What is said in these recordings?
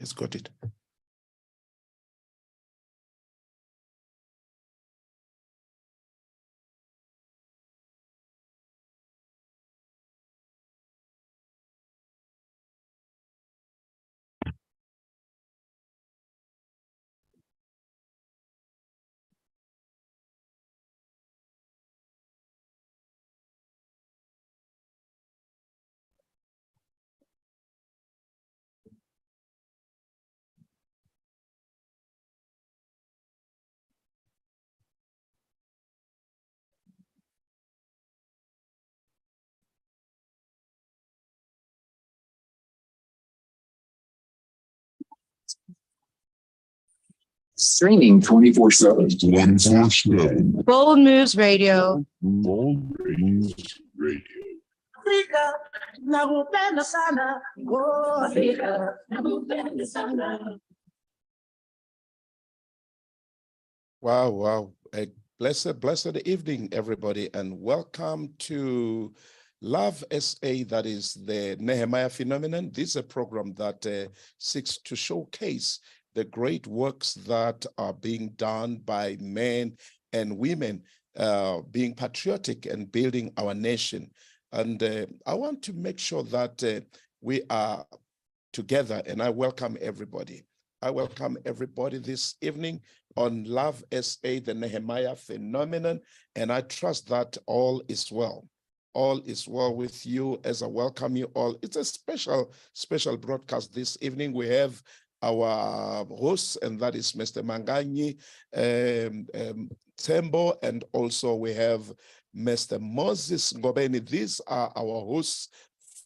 He's got it. Streaming 24/7. Bold Moves Radio. Bold Moves Radio. Wow, wow. A blessed evening, everybody, and welcome to Love SA, that is the Nehemiah phenomenon. This is a program that seeks to showcase the great works that are being done by men and women, being patriotic and building our nation. And I want to make sure that we are together, and I welcome everybody. I welcome everybody this evening on Love SA, the Nehemiah phenomenon, and I trust that all is well. All is well with you as I welcome you all. It's a special broadcast this evening. We have our hosts, and that is Mr. Manganyi Tembo, and also we have Mr. Moses Ngobeni. These are our hosts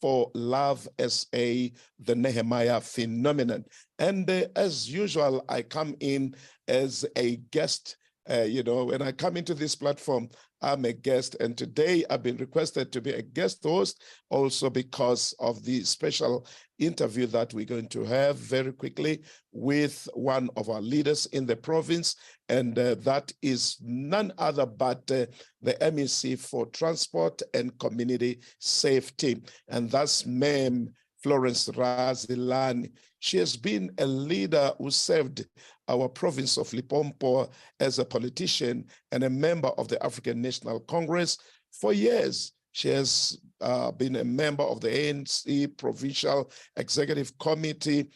for Love SA, the Nehemiah phenomenon. And as usual, I come in as a guest. When I come into this platform, I'm a guest. And today I've been requested to be a guest host also because of the special interview that we're going to have very quickly with one of our leaders in the province. And that is none other but the MEC for Transport and Community Safety. And that's Ma'am FLORENCE RADZILANI. She has been a leader who served our province of Limpopo as a politician and a member of the African National Congress for years. She has been a member of the ANC Provincial Executive Committee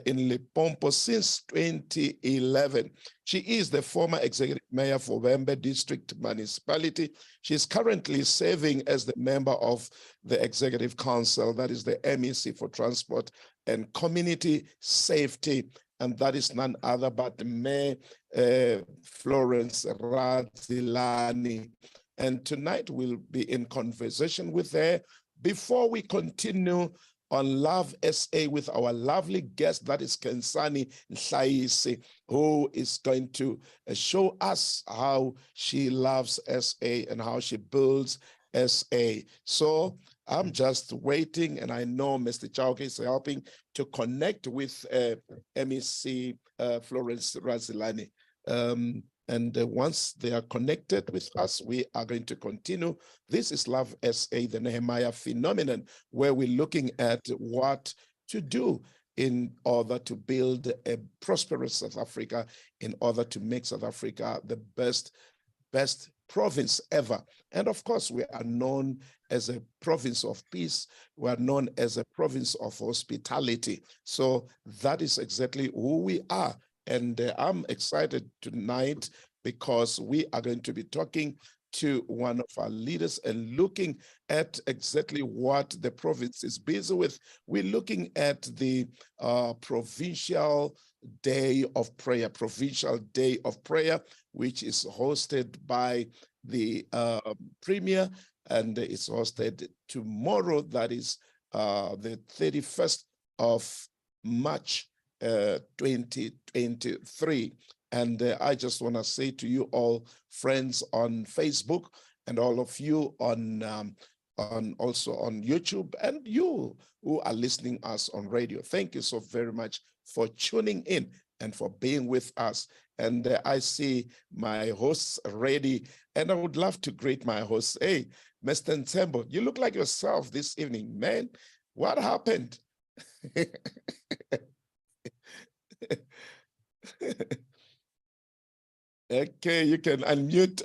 in Limpopo since 2011. She is the former executive mayor for Wembe District Municipality. She is currently serving as the member of the Executive Council, that is the MEC for Transport and Community Safety, and that is none other but Mayor FLORENCE RADZILANI. And tonight we'll be in conversation with her. Before we continue on Love SA with our lovely guest, that is Kensani Nhlaisi, who is going to show us how she loves SA and how she builds SA. So I'm just waiting, and I know Mr. Chauke is helping to connect with MEC FLORENCE RADZILANI. And once they are connected with us, we are going to continue. This is Love SA, the Nehemiah phenomenon, where we're looking at what to do in order to build a prosperous South Africa, in order to make South Africa the best province ever. And of course, we are known as a province of peace. We are known as a province of hospitality. So that is exactly who we are. And I'm excited tonight because we are going to be talking to one of our leaders and looking at exactly what the province is busy with. We're looking at the Provincial Day of Prayer, which is hosted by the Premier, and it's hosted tomorrow, that is the 31st of March, 2023. And I just want to say to you all, friends on Facebook, and all of you on also on YouTube, and you who are listening us on radio, thank you so very much for tuning in and for being with us. And I see my hosts ready, and I would love to greet my hosts. Hey, Mr. Ntembo, you look like yourself this evening, man. What happened? Okay, you can unmute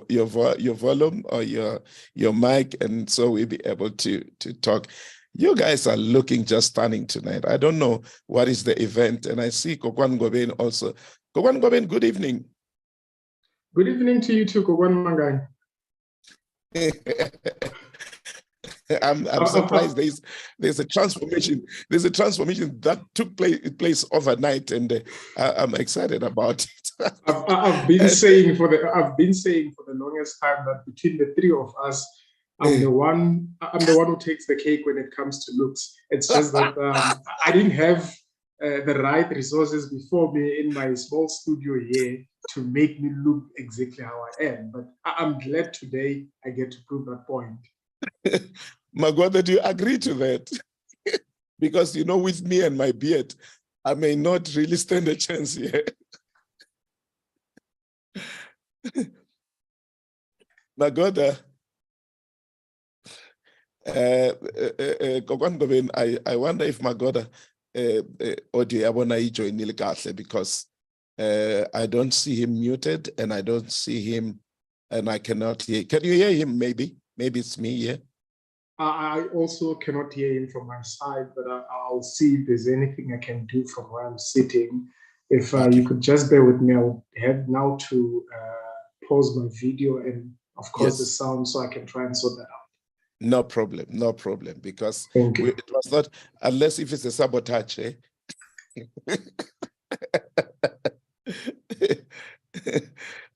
your volume or your mic, and so we'll be able to talk. You guys are looking just stunning tonight. I don't know what is the event, and I see Kokwan Goben also. Kokwan Goben, good evening. Good evening to you too, Kokwan Mangai. I'm surprised there's a transformation. There's a transformation that took place overnight, and I'm excited about it. I've been saying for the longest time that between the three of us, I'm the one who takes the cake when it comes to looks. It's just that I didn't have the right resources before me in my small studio here to make me look exactly how I am. But I'm glad today I get to prove that point. Magwada, do you agree to that? Because, you know, with me and my beard, I may not really stand a chance here. Magwada, I wonder if Magwada audio abona join Nilikatle, because I don't see him muted and I don't see him and I cannot hear. Can you hear him maybe? Maybe it's me, yeah? I also cannot hear him from my side, but I'll see if there's anything I can do from where I'm sitting. If you could just bear with me, I'll have now to pause my video and, of course, the sound, so I can try and sort that out. No problem, because it was not, unless if it's a sabotage, eh?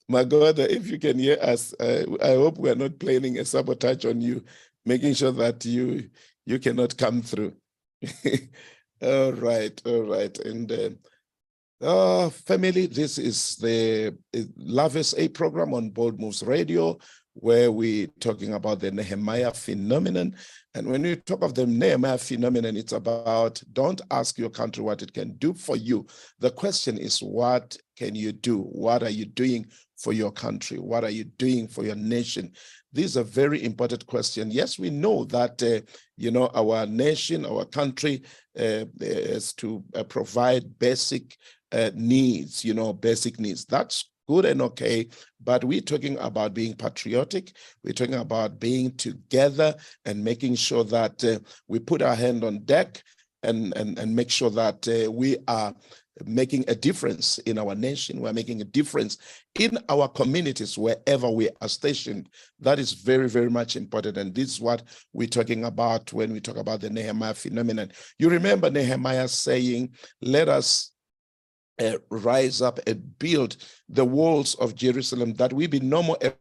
My God, if you can hear us, I hope we are not planning a sabotage on you, making sure that you cannot come through. All right. And family, this is the Love SA program on Bold Moves Radio, where we're talking about the Nehemiah phenomenon. And when we talk of the Nehemiah phenomenon, it's about, don't ask your country what it can do for you. The question is, what can you do? What are you doing for your country? What are you doing for your nation? This is a very important question. Yes, we know that, our nation, our country is to provide basic needs, basic needs. That's good and okay, but we're talking about being patriotic. We're talking about being together and making sure that we put our hand on deck and make sure that we are making a difference in our nation. We're making a difference in our communities wherever we are stationed. That is very, very much important. And this is what we're talking about when we talk about the Nehemiah phenomenon. You remember Nehemiah saying, let us rise up and build the walls of Jerusalem, that we be no more a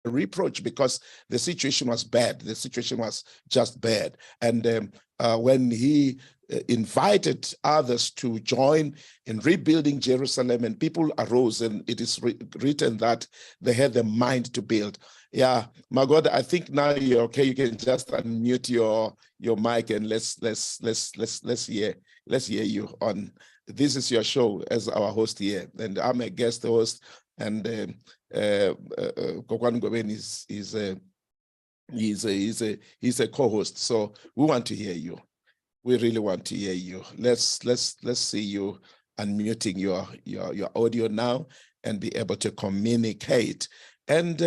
reproach, because the situation was bad. The situation was just bad. And when he invited others to join in rebuilding Jerusalem, and people arose, and it is written that they had the mind to build. Yeah, my God, I think now you're okay. You can just unmute your mic and let's hear you on. This is your show as our host here, and I'm a guest host, and Kokwan Goben he's a co-host. So we want to hear you. We really want to hear you. Let's see you unmuting your audio now and be able to communicate. And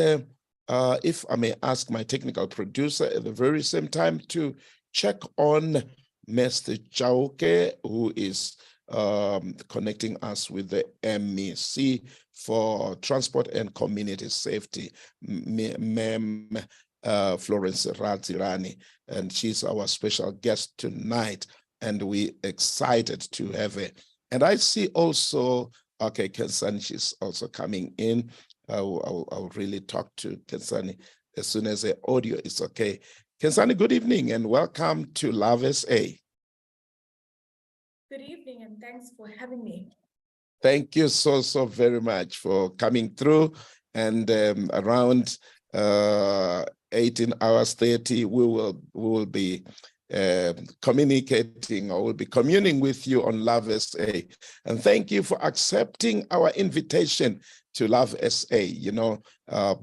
if I may ask my technical producer at the very same time to check on Mr. Chauke, who is connecting us with the MEC for Transport and Community Safety, Ma'am FLORENCE RADZILANI, and she's our special guest tonight, and we're excited to have her. And I see also, okay, Kensani, she's also coming in. I'll really talk to Kensani as soon as the audio is okay. Kensani, good evening and welcome to Love SA. Good evening, and thanks for having me. Thank you so very much for coming through. And around 18 hours 30, we will be communicating, or we'll be communing with you on Love SA. And thank you for accepting our invitation to Love SA,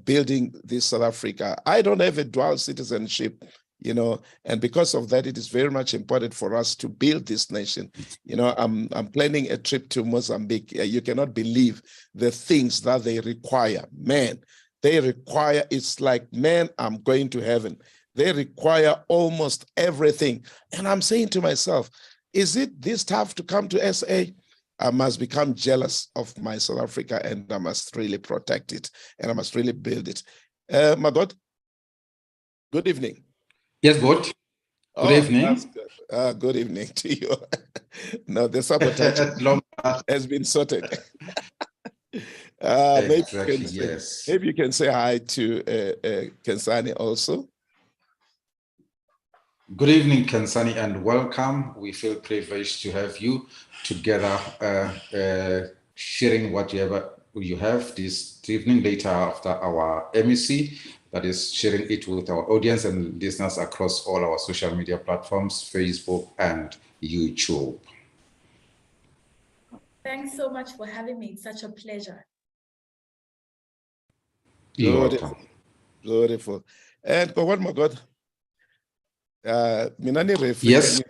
building this South Africa. I don't have a dual citizenship. you know, and because of that, it is very much important for us to build this nation. You know, I'm planning a trip to Mozambique. You cannot believe the things that they require. Man, they require, it's like, man, I'm going to heaven. They require almost everything. And I'm saying to myself, is it this tough to come to SA? I must become jealous of my South Africa, and I must really protect it, and I must really build it. My God, good evening. Yes, God. Good evening. That's good. Good evening to you. No, the sabotage has been sorted. Exactly, yes. Maybe you can say hi to Kensani also. Good evening, Kensani, and welcome. We feel privileged to have you together, sharing whatever you have this evening later after our MEC, that is sharing it with our audience and listeners across all our social media platforms, Facebook and YouTube. Thanks so much for having me. It's such a pleasure. You're welcome. Beautiful. And one more God. Minani Refi, yes.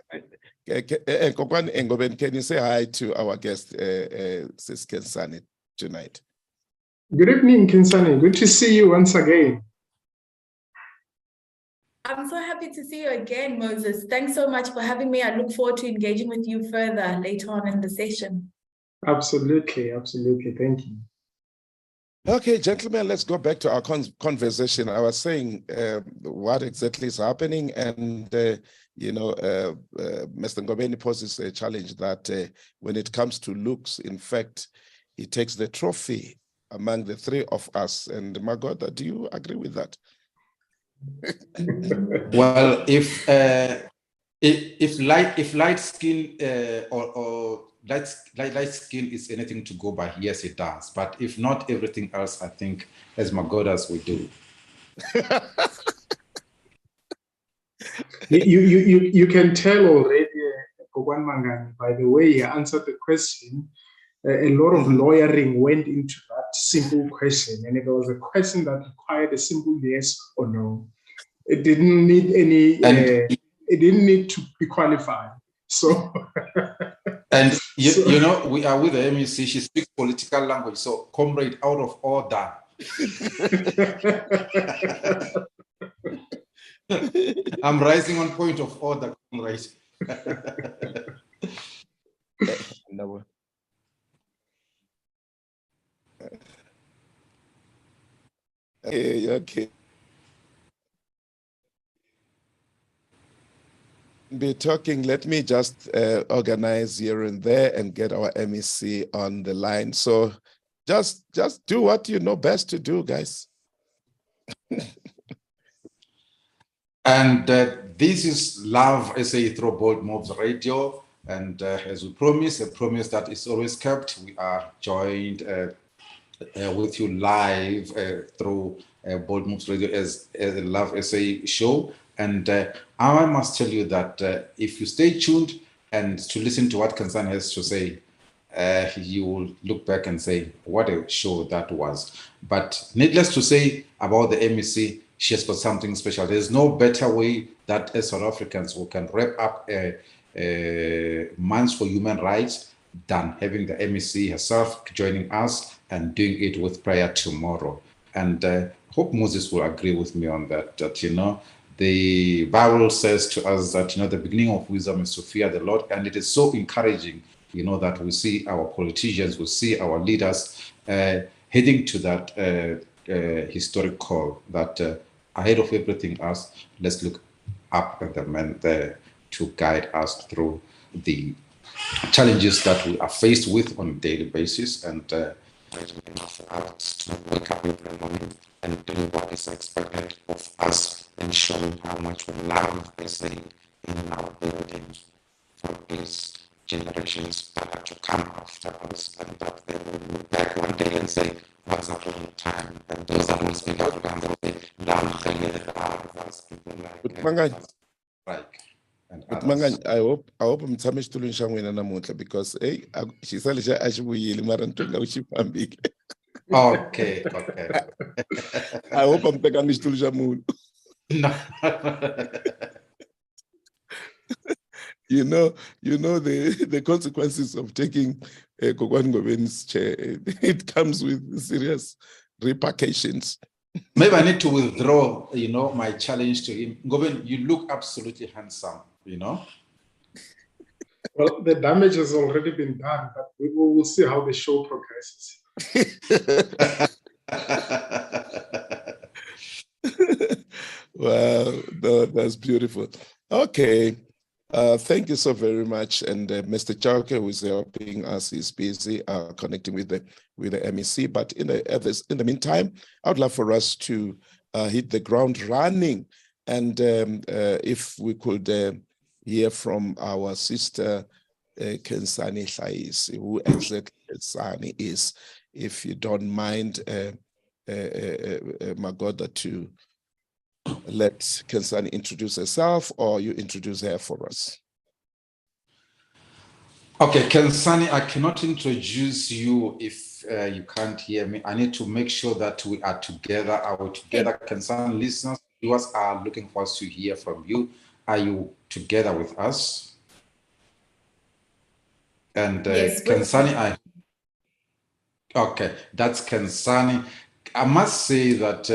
Can you say hi to our guest, Sis Kensani, tonight? Good evening, Kensani. Good to see you once again. I'm so happy to see you again, Moses. Thanks so much for having me. I look forward to engaging with you further later on in the session. Absolutely, absolutely. Thank you. Okay, gentlemen, let's go back to our conversation. I was saying what exactly is happening, and Mr. Ngobeni poses a challenge that when it comes to looks, in fact, he takes the trophy among the three of us. And Magoda, do you agree with that? Well, if light skin or light skin is anything to go by, yes, it does. But if not everything else, I think as Magodas we do. You can tell already, Kokwan Mangani, by the way he answered the question. A lot of lawyering went into that simple question, and it was a question that required a simple yes or no. It didn't need any. It didn't need to be qualified. So, and you know, we are with the MEC. She speaks political language. So, comrade, out of order. I'm rising on point of order, comrade. No. Okay. Be talking. Let me just organize here and there and get our MEC on the line. So just do what you know best to do, guys. And this is Love SA through Bold Moves Radio. And as we promised, a promise that is always kept, we are joined with you live through Bold Moves Radio as a Love SA show. And I must tell you that if you stay tuned and to listen to what Kansan has to say, you will look back and say, what a show that was. But needless to say about the MEC, she has got something special. There's no better way that as South Africans we can wrap up months for human rights than having the MEC herself joining us and doing it with prayer tomorrow. And hope Moses will agree with me on that, that, you know, the Bible says to us that, you know, the beginning of wisdom is to fear the Lord. And it is so encouraging, you know, that we see our politicians, we see our leaders heading to that historic call that ahead of everything else, let's look up at the men there to guide us through the challenges that we are faced with on a daily basis. And for us to wake up every morning and do what is expected of us and showing how much we love SA in our building for these generations that are to come after us, and that they will look back one day and say, once upon a time, and those that will speak Afrikaans will say, I hope I'm because she okay. I hope I'm taking this to Jamun. No. The consequences of taking Kokwan Ngobeni's chair. It comes with serious repercussions. Maybe I need to withdraw, my challenge to him. Ngoben, you look absolutely handsome, Well, the damage has already been done, but we will see how the show progresses. Wow, no, that's beautiful. Okay. Thank you so very much. And Mr. Chauke, who is helping us, is busy connecting with the MEC. But in the meantime, I would love for us to hit the ground running. And if we could hear from our sister Kensani Hlais, who exactly Kensani is, if you don't mind, Magoda, to let Kensani introduce herself, or you introduce her for us. Okay, Kensani, I cannot introduce you if you can't hear me. I need to make sure that we are together. Are we together? Kensani listeners, viewers are looking for us to hear from you. Are you together with us? And Yes, Kensani, okay, that's Kensani. I must say that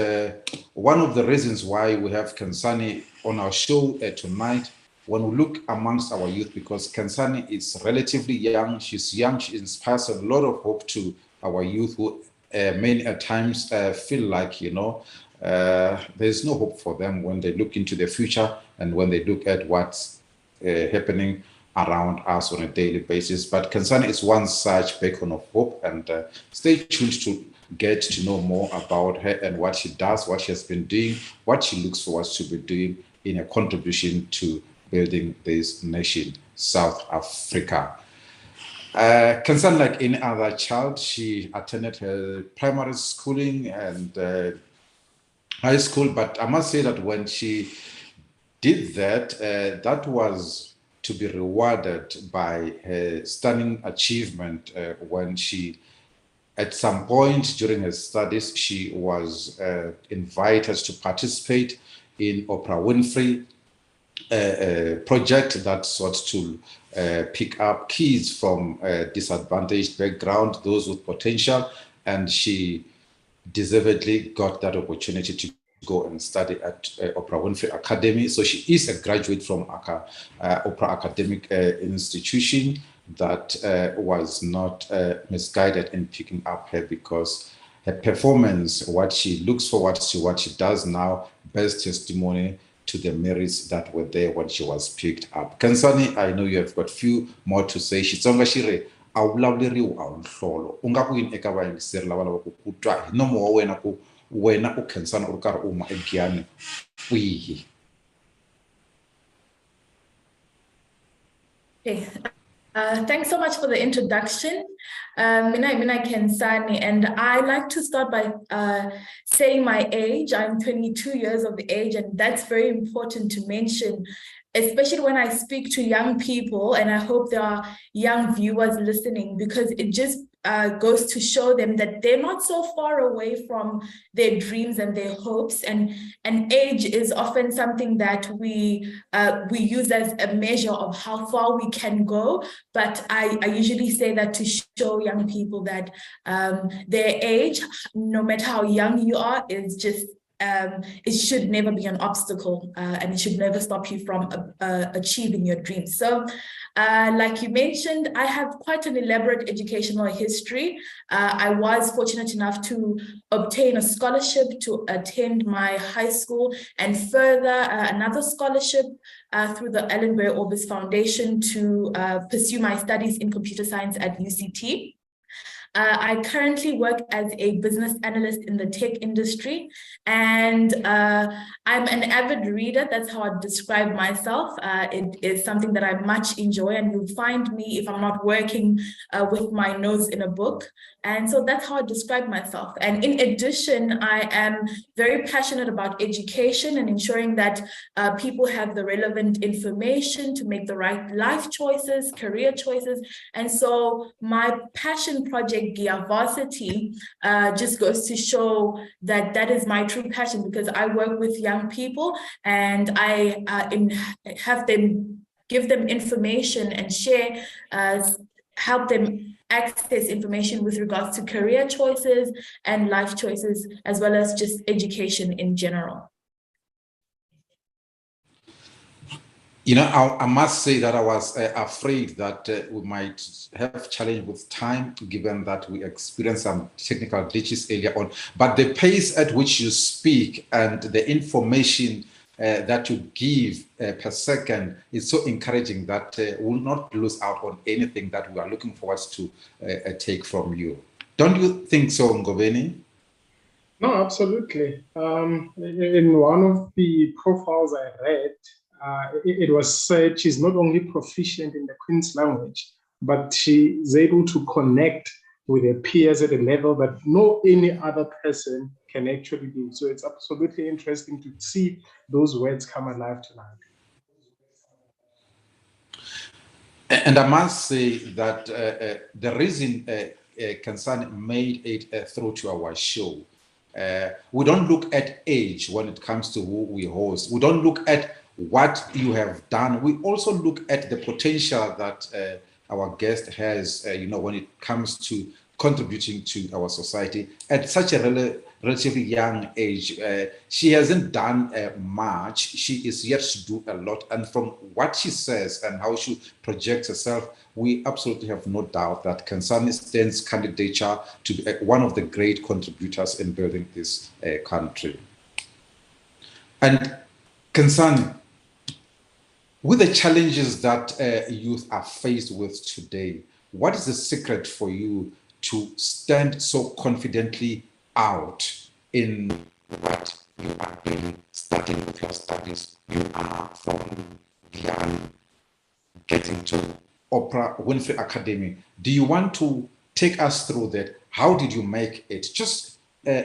one of the reasons why we have Kensani on our show tonight, when we look amongst our youth, because Kensani is relatively young, she's young, she inspires a lot of hope to our youth who many at times feel like, there's no hope for them when they look into the future and when they look at what's happening around us on a daily basis. But Kensani is one such beacon of hope, and stay tuned to get to know more about her and what she does, what she has been doing, what she looks forward to be doing in a contribution to building this nation, South Africa. Kensani, like any other child, she attended her primary schooling and high school, but I must say that when she did that, that was to be rewarded by her stunning achievement when she, at some point during her studies, she was invited to participate in Oprah Winfrey project that sought to pick up kids from disadvantaged background, those with potential, and she deservedly got that opportunity to go and study at Oprah Winfrey Academy. So she is a graduate from Oprah Academic Institution that was not misguided in picking up her, because her performance, what she looks forward to, what she does now, bears testimony to the merits that were there when she was picked up. Kensani, I know you have got few more to say. Xitsonga xi re a wu vulavuleriwi a wu nhlolo u nga ku yini eka vayingiseri lava lavaka ku twa hi nomo wa wena ku wena u Kensani u ri karhi u huma egiyani kwihi. Okay. Thanks so much for the introduction. Mina Kensani, and I like to start by saying my age. I'm 22 years of age, and that's very important to mention, especially when I speak to young people, and I hope there are young viewers listening, because it just goes to show them that they're not so far away from their dreams and their hopes. And age is often something that we use as a measure of how far we can go. But I usually say that to show young people that their age, no matter how young you are, is just it should never be an obstacle, and it should never stop you from achieving your dreams. So like you mentioned, I have quite an elaborate educational history. I was fortunate enough to obtain a scholarship to attend my high school, and further another scholarship through the Ellen Barry Orbis Foundation to pursue my studies in computer science at UCT. I currently work as a business analyst in the tech industry, and I'm an avid reader. That's how I describe myself. It is something that I much enjoy, and you'll find me if I'm not working with my nose in a book. And so that's how I describe myself. And in addition, I am very passionate about education and ensuring that people have the relevant information to make the right life choices, career choices. And so my passion project project Gia Varsity just goes to show that that is my true passion, because I work with young people and I have them give them information and share, help them access information with regards to career choices and life choices, as well as just education in general. You know, I must say that I was afraid that we might have challenge with time, given that we experienced some technical glitches earlier on. But the pace at which you speak and the information that you give per second is so encouraging that we'll not lose out on anything that we are looking forward to take from you. Don't you think so, Ngobeni? No, absolutely. In one of the profiles I read, it was said she's not only proficient in the Queen's language, but she is able to connect with her peers at a level that no any other person can actually do. So it's absolutely interesting to see those words come alive tonight. And I must say that the reason Kansani made it through to our show, we don't look at age when it comes to who we host. We don't look at what you have done. We also look at the potential that our guest has, you know, when it comes to contributing to our society at such a relatively young age. She hasn't done much. She is yet to do a lot. And from what she says and how she projects herself, we absolutely have no doubt that Kansani stands candidature to be one of the great contributors in building this country. And Kansani, with the challenges that youth are faced with today, what is the secret for you to stand so confidently out in what you are doing, starting with your studies? You are from Guyana, getting to Oprah Winfrey Academy. Do you want to take us through that? How did you make it? Just,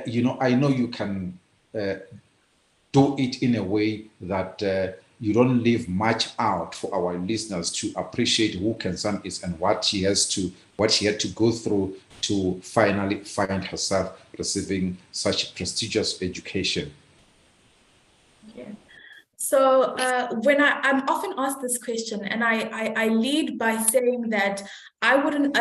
you know, I know you can do it in a way that you don't leave much out for our listeners to appreciate who Kansani is and what she had to go through to finally find herself receiving such prestigious education. Yeah. So when I'm often asked this question, and I lead by saying that I wouldn't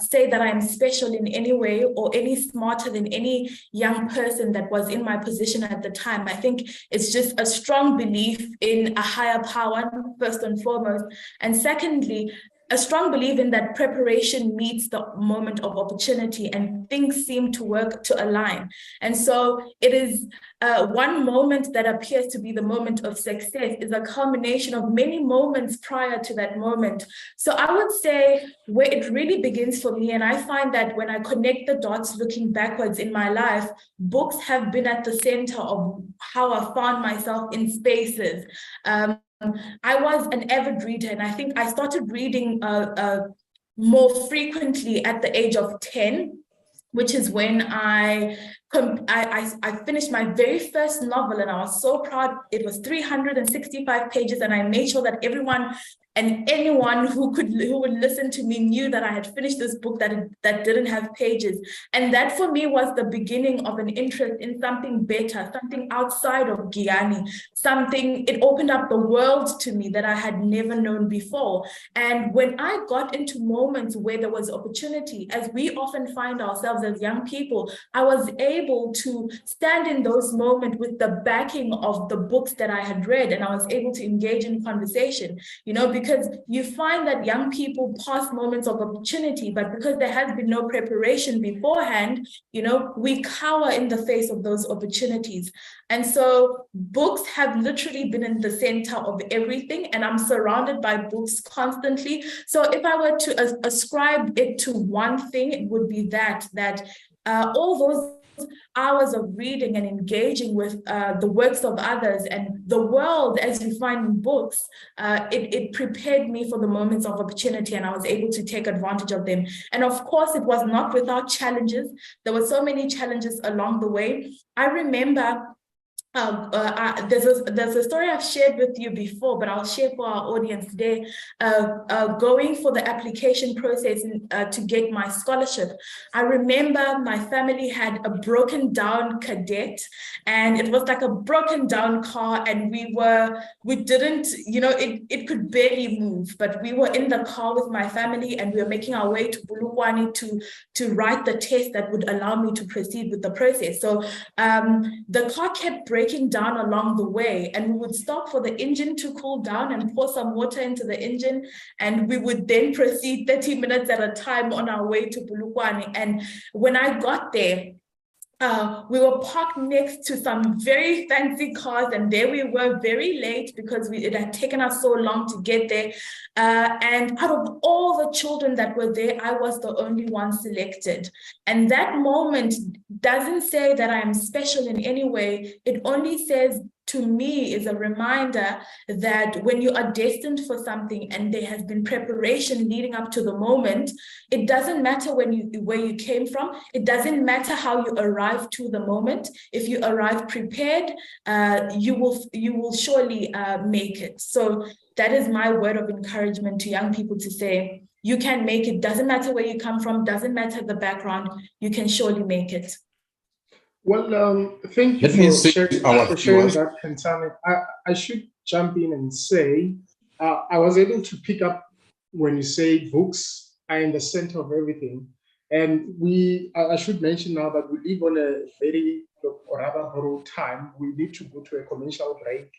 say that I'm special in any way or any smarter than any young person that was in my position at the time. I think it's just a strong belief in a higher power, first and foremost. And secondly, a strong belief in that preparation meets the moment of opportunity, and things seem to work to align. And so it is one moment that appears to be the moment of success is a culmination of many moments prior to that moment. So I would say where it really begins for me, and I find that when I connect the dots looking backwards in my life, books have been at the center of how I found myself in spaces. I was an avid reader, and I think I started reading more frequently at the age of 10, which is when I finished my very first novel, and I was so proud. It was 365 pages, and I made sure that everyone and anyone who would listen to me knew that I had finished this book that didn't have pages. And that for me was the beginning of an interest in something better, something outside of Guyana, it opened up the world to me that I had never known before. And when I got into moments where there was opportunity, as we often find ourselves as young people, I was able to stand in those moments with the backing of the books that I had read, and I was able to engage in conversation, you know, because you find that young people pass moments of opportunity, but because there has been no preparation beforehand, you know, we cower in the face of those opportunities. And so books have literally been in the center of everything, and I'm surrounded by books constantly. So if I were to ascribe it to one thing, it would be that all those hours of reading and engaging with the works of others and the world as you find in books, it prepared me for the moments of opportunity, and I was able to take advantage of them. And of course, it was not without challenges. There were so many challenges along the way. I remember there's a story I've shared with you before, but I'll share for our audience today. Going for the application process to get my scholarship, I remember my family had a broken down cadet, and it was like a broken down car, and we didn't, it could barely move, but we were in the car with my family, and we were making our way to Bulugwane to write the test that would allow me to proceed with the process. So the car kept breaking down along the way, and we would stop for the engine to cool down and pour some water into the engine, and we would then proceed 30 minutes at a time on our way to Bulugwane. And when I got there, we were parked next to some very fancy cars, and there we were very late because it had taken us so long to get there. And out of all the children that were there, I was the only one selected. And that moment doesn't say that I am special in any way. It only says, to me, is a reminder that when you are destined for something and there has been preparation leading up to the moment, it doesn't matter where you came from. It doesn't matter how you arrive to the moment. If you arrive prepared, you will surely make it. So that is my word of encouragement to young people, to say, you can make it. Doesn't matter where you come from, doesn't matter the background, you can surely make it. Well, thank you for sharing that, Kentani. I should jump in and say, I was able to pick up when you say books are in the center of everything. And I should mention now that we live on a very, or rather borrowed time. We need to go to a commercial break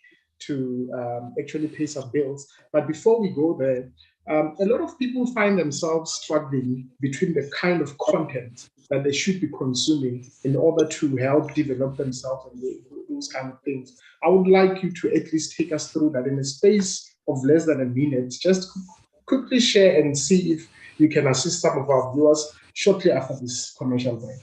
to actually pay some bills. But before we go there, a lot of people find themselves struggling between the kind of content that they should be consuming in order to help develop themselves and those kind of things. I would like you to at least take us through that in a space of less than a minute. Just quickly share and see if you can assist some of our viewers shortly after this commercial break.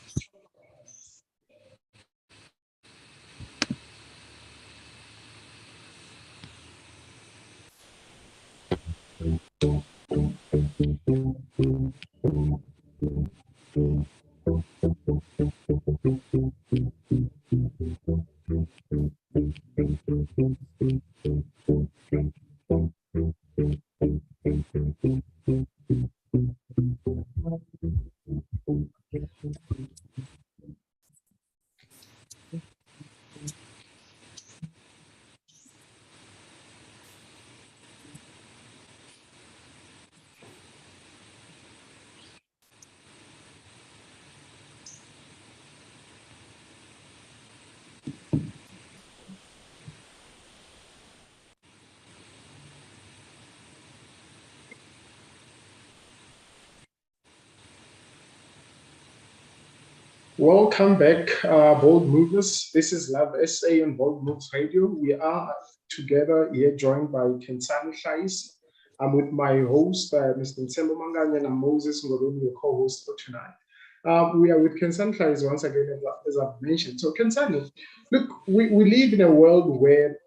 Welcome back, Bold Movers. This is Love SA on Bold Moves Radio. We are together here, joined by Kentani Hlais. I'm with my host, Mr. Nsembo Mangani, and I'm Moses Ngoloni, your co-host for tonight. We are with Kentani Hlais once again, as I've mentioned. So, Kentani, look, we live in a world where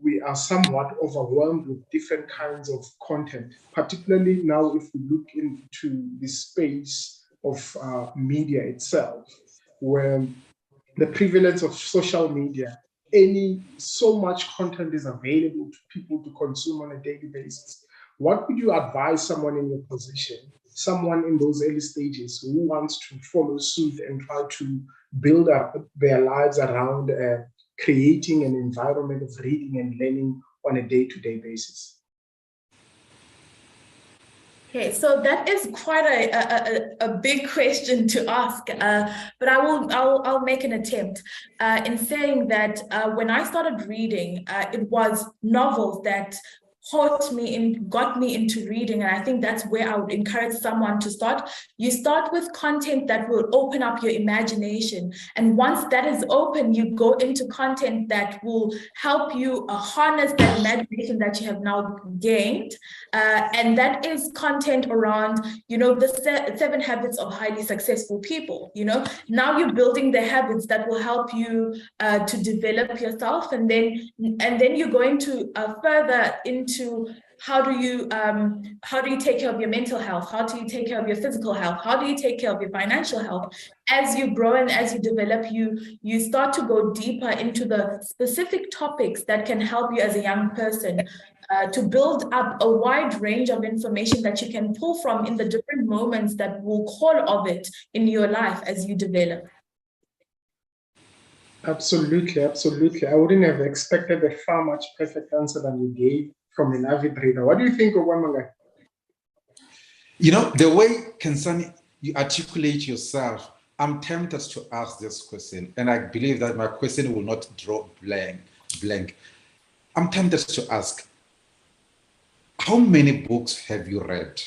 we are somewhat overwhelmed with different kinds of content, particularly now if we look into the space of media itself, where the prevalence of social media, so much content is available to people to consume on a daily basis. What would you advise someone in your position, someone in those early stages who wants to follow suit and try to build up their lives around creating an environment of reading and learning on a day-to-day basis? Okay, so that is quite a big question to ask, but I'll make an attempt in saying that when I started reading, it was novels that got me into reading, and I think that's where I would encourage someone to start. You start with content that will open up your imagination, and once that is open, you go into content that will help you harness that imagination that you have now gained, and that is content around, the 7 habits of highly successful people. Now you're building the habits that will help you to develop yourself, and then you're going to further into how do you take care of your mental health? How do you take care of your physical health? How do you take care of your financial health? As you grow and as you develop, you start to go deeper into the specific topics that can help you as a young person to build up a wide range of information that you can pull from in the different moments that will call of it in your life as you develop. Absolutely, absolutely. I wouldn't have expected a far much perfect answer than you gave from an avid reader. What do you think of Wamanga? You know, the way, Kansani, you articulate yourself, I'm tempted to ask this question, and I believe that my question will not drop blank. I'm tempted to ask, how many books have you read?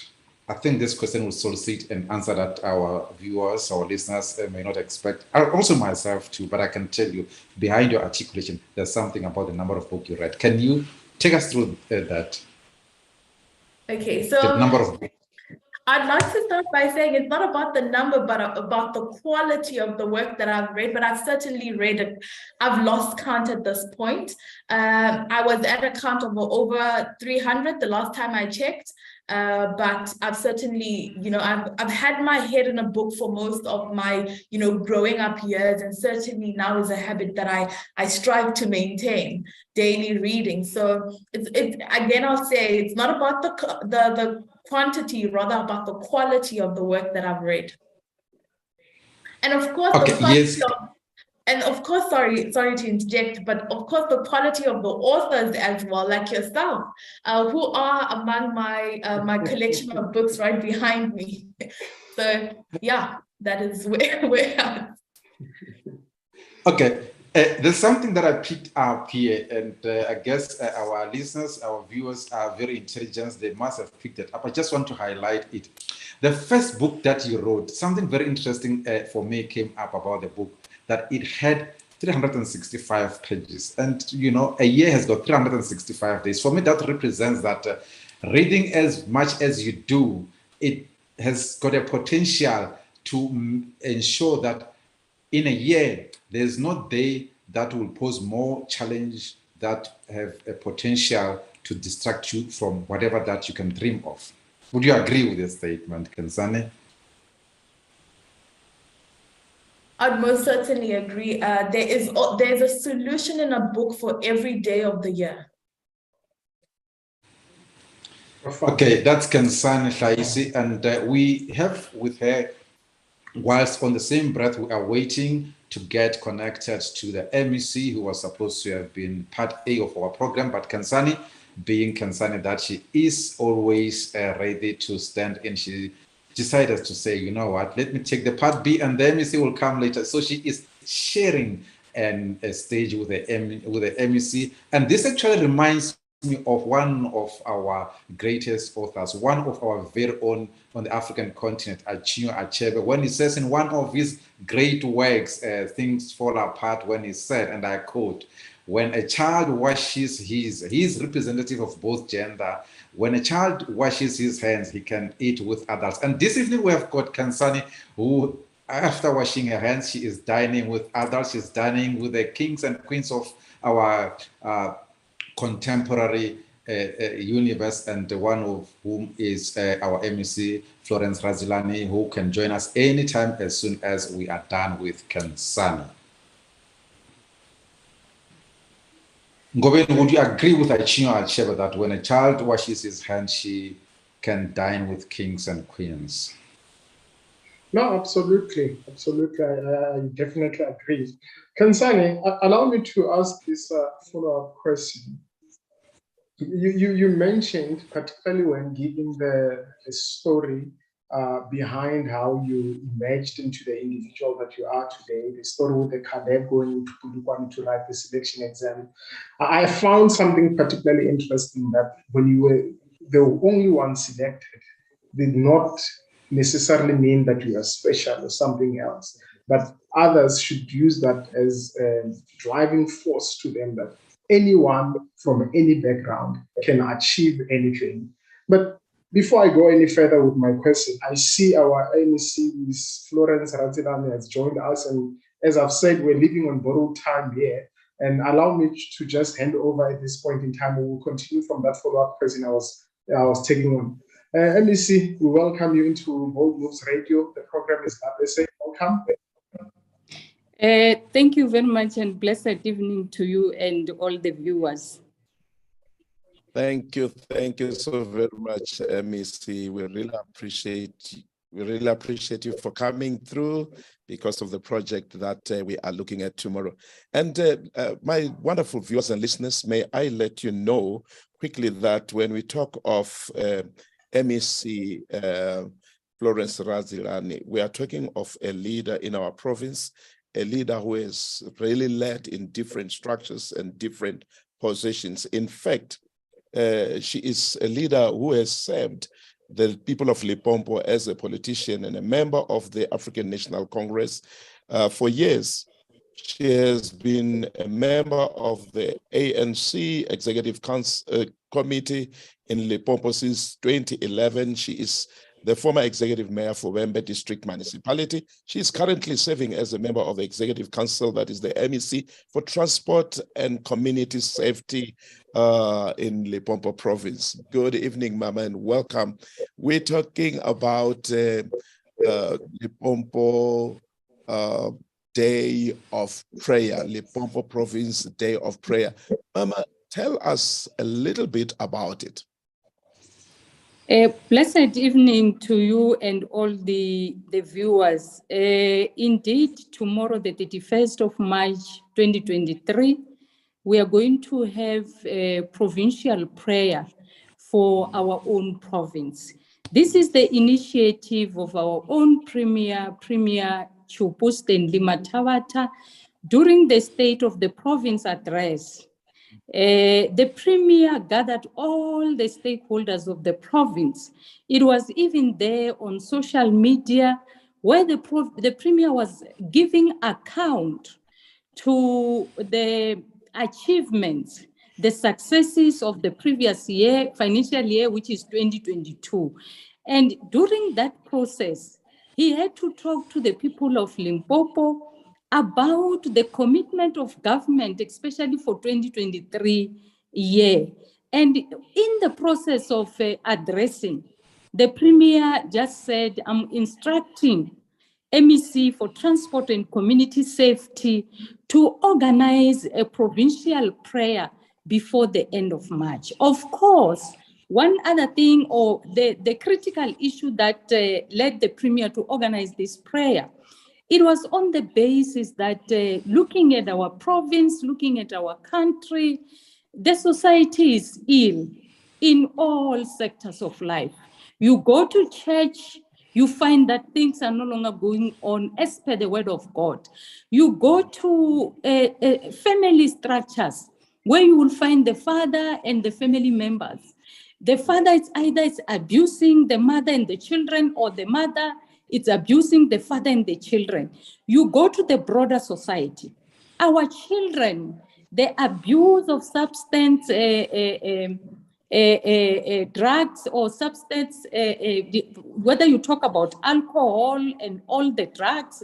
I think this question will solicit an answer that our viewers, our listeners may not expect. Also myself too, but I can tell you, behind your articulation, there's something about the number of books you read. Can you take us through that? Okay, The so number of books. I'd like to start by saying it's not about the number, but about the quality of the work that I've read, but I've certainly read it. I've lost count at this point. I was at a count of over 300 the last time I checked, but I've certainly, I've had my head in a book for most of my, growing up years, and certainly now is a habit that I strive to maintain, daily reading. So it's again, I'll say it's not about the quantity, rather about the quality of the work that I've read. And of course, sorry to interject, but of course the quality of the authors as well, like yourself, who are among my collection of books right behind me. So yeah, that is where I'm. Okay. There's something that I picked up here, and I guess our listeners, our viewers are very intelligent. They must have picked it up. I just want to highlight it. The first book that you wrote, something very interesting for me came up about the book, that it had 365 pages. And, a year has got 365 days. For me, that represents that reading as much as you do, it has got a potential to ensure that in a year, there's no day that will pose more challenge that have a potential to distract you from whatever that you can dream of. Would you agree with this statement, Kansane? I'd most certainly agree. There's a solution in a book for every day of the year. Okay, that's Kansane Shaisi, and we have with her, whilst on the same breath, we are waiting to get connected to the MEC who was supposed to have been part A of our program, but Kansani, being Kansani that she is always ready to stand in, she decided to say, you know what, let me take the part B and the MEC will come later. So she is sharing a stage with the MEC, and this actually reminds me of one of our greatest authors, one of our very own on the African continent, Achinyo Achebe, when he says in one of his great works, Things Fall Apart, when he said, and I quote, when a child washes he's representative of both gender, when a child washes his hands, he can eat with adults. And this evening we have got Kansani, who after washing her hands, she is dining with adults, she's dining with the kings and queens of our contemporary universe, and one of whom is our MEC, Florence RADZILANI, who can join us anytime as soon as we are done with Kansani. Ngobeni, would you agree with Achinyo Achebe that when a child washes his hands, she can dine with kings and queens? No, absolutely. Absolutely. I definitely agree. Kansani, allow me to ask this follow-up question. You mentioned, particularly when giving the story behind how you emerged into the individual that you are today, the story with the cadet going into Polokwane to write the selection exam. I found something particularly interesting, that when you were the only one selected, did not necessarily mean that you are special or something else, but others should use that as a driving force to them, that anyone from any background can achieve anything. But before I go any further with my question, I see our MEC, Ms. Florence RADZILANI, has joined us. And as I've said, we're living on borrowed time here. And allow me to just hand over at this point in time. We will continue from that follow-up question I was I was taking on. MEC, we welcome you into Bold Moves Radio. The program is RSA. Welcome. Thank you very much, and blessed evening to you and all the viewers. Thank you so very much, MEC. We really appreciate you for coming through because of the project that we are looking at tomorrow. And my wonderful viewers and listeners, may I let you know quickly that when we talk of MEC FLORENCE RADZILANI, we are talking of a leader in our province, a leader who has really led in different structures and different positions. In fact, she is a leader who has served the people of Limpopo as a politician and a member of the African National Congress for years. She has been a member of the ANC Executive Committee in Limpopo since 2011. She is the former executive mayor for Wembe District Municipality. She is currently serving as a member of the Executive Council, that is the MEC, for Transport and Community Safety in Limpopo Province. Good evening, Mama, and welcome. We're talking about Limpopo Day of Prayer, Limpopo Province Day of Prayer. Mama, tell us a little bit about it. A blessed evening to you and all the viewers. Indeed, tomorrow, the 31st of March, 2023, we are going to have a provincial prayer for our own province. This is the initiative of our own Premier Chupusten Limatawata during the State of the Province address. The Premier gathered all the stakeholders of the province. It was even there on social media where the Premier was giving account to the achievements, the successes of the previous year, financial year, which is 2022. And during that process, he had to talk to the people of Limpopo about the commitment of government, especially for 2023 year. And in the process of addressing, the Premier just said, I'm instructing MEC for Transport and Community Safety to organize a provincial prayer before the end of March. Of course, one other thing, or the critical issue that led the Premier to organize this prayer, it was on the basis that looking at our province, looking at our country, the society is ill in all sectors of life. You go to church, you find that things are no longer going on as per the word of God. You go to family structures where you will find the father and the family members. The father is either abusing the mother and the children, or the mother it's abusing the father and the children. You go to the broader society. Our children, the abuse of substance, drugs or substance, whether you talk about alcohol and all the drugs,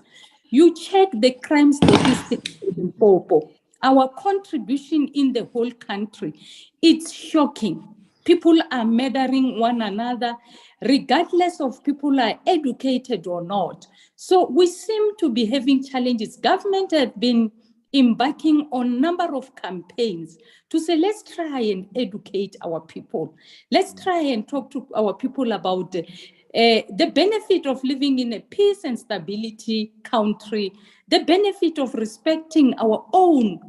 you check the crime statistics in Limpopo. Our contribution in the whole country, it's shocking. People are murdering one another, regardless of people are educated or not. So we seem to be having challenges. Government has been embarking on a number of campaigns to say, let's try and educate our people. Let's try and talk to our people about the benefit of living in a peace and stability country, the benefit of respecting our own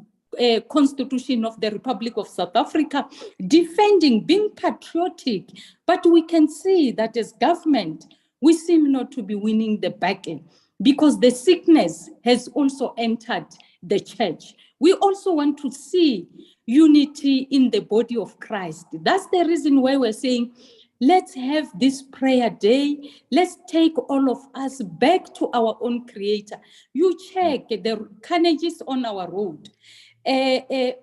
Constitution of the Republic of South Africa, defending, being patriotic. But we can see that as government, we seem not to be winning the battle because the sickness has also entered the church. We also want to see unity in the body of Christ. That's the reason why we're saying, let's have this prayer day. Let's take all of us back to our own Creator. You check the carnages on our road.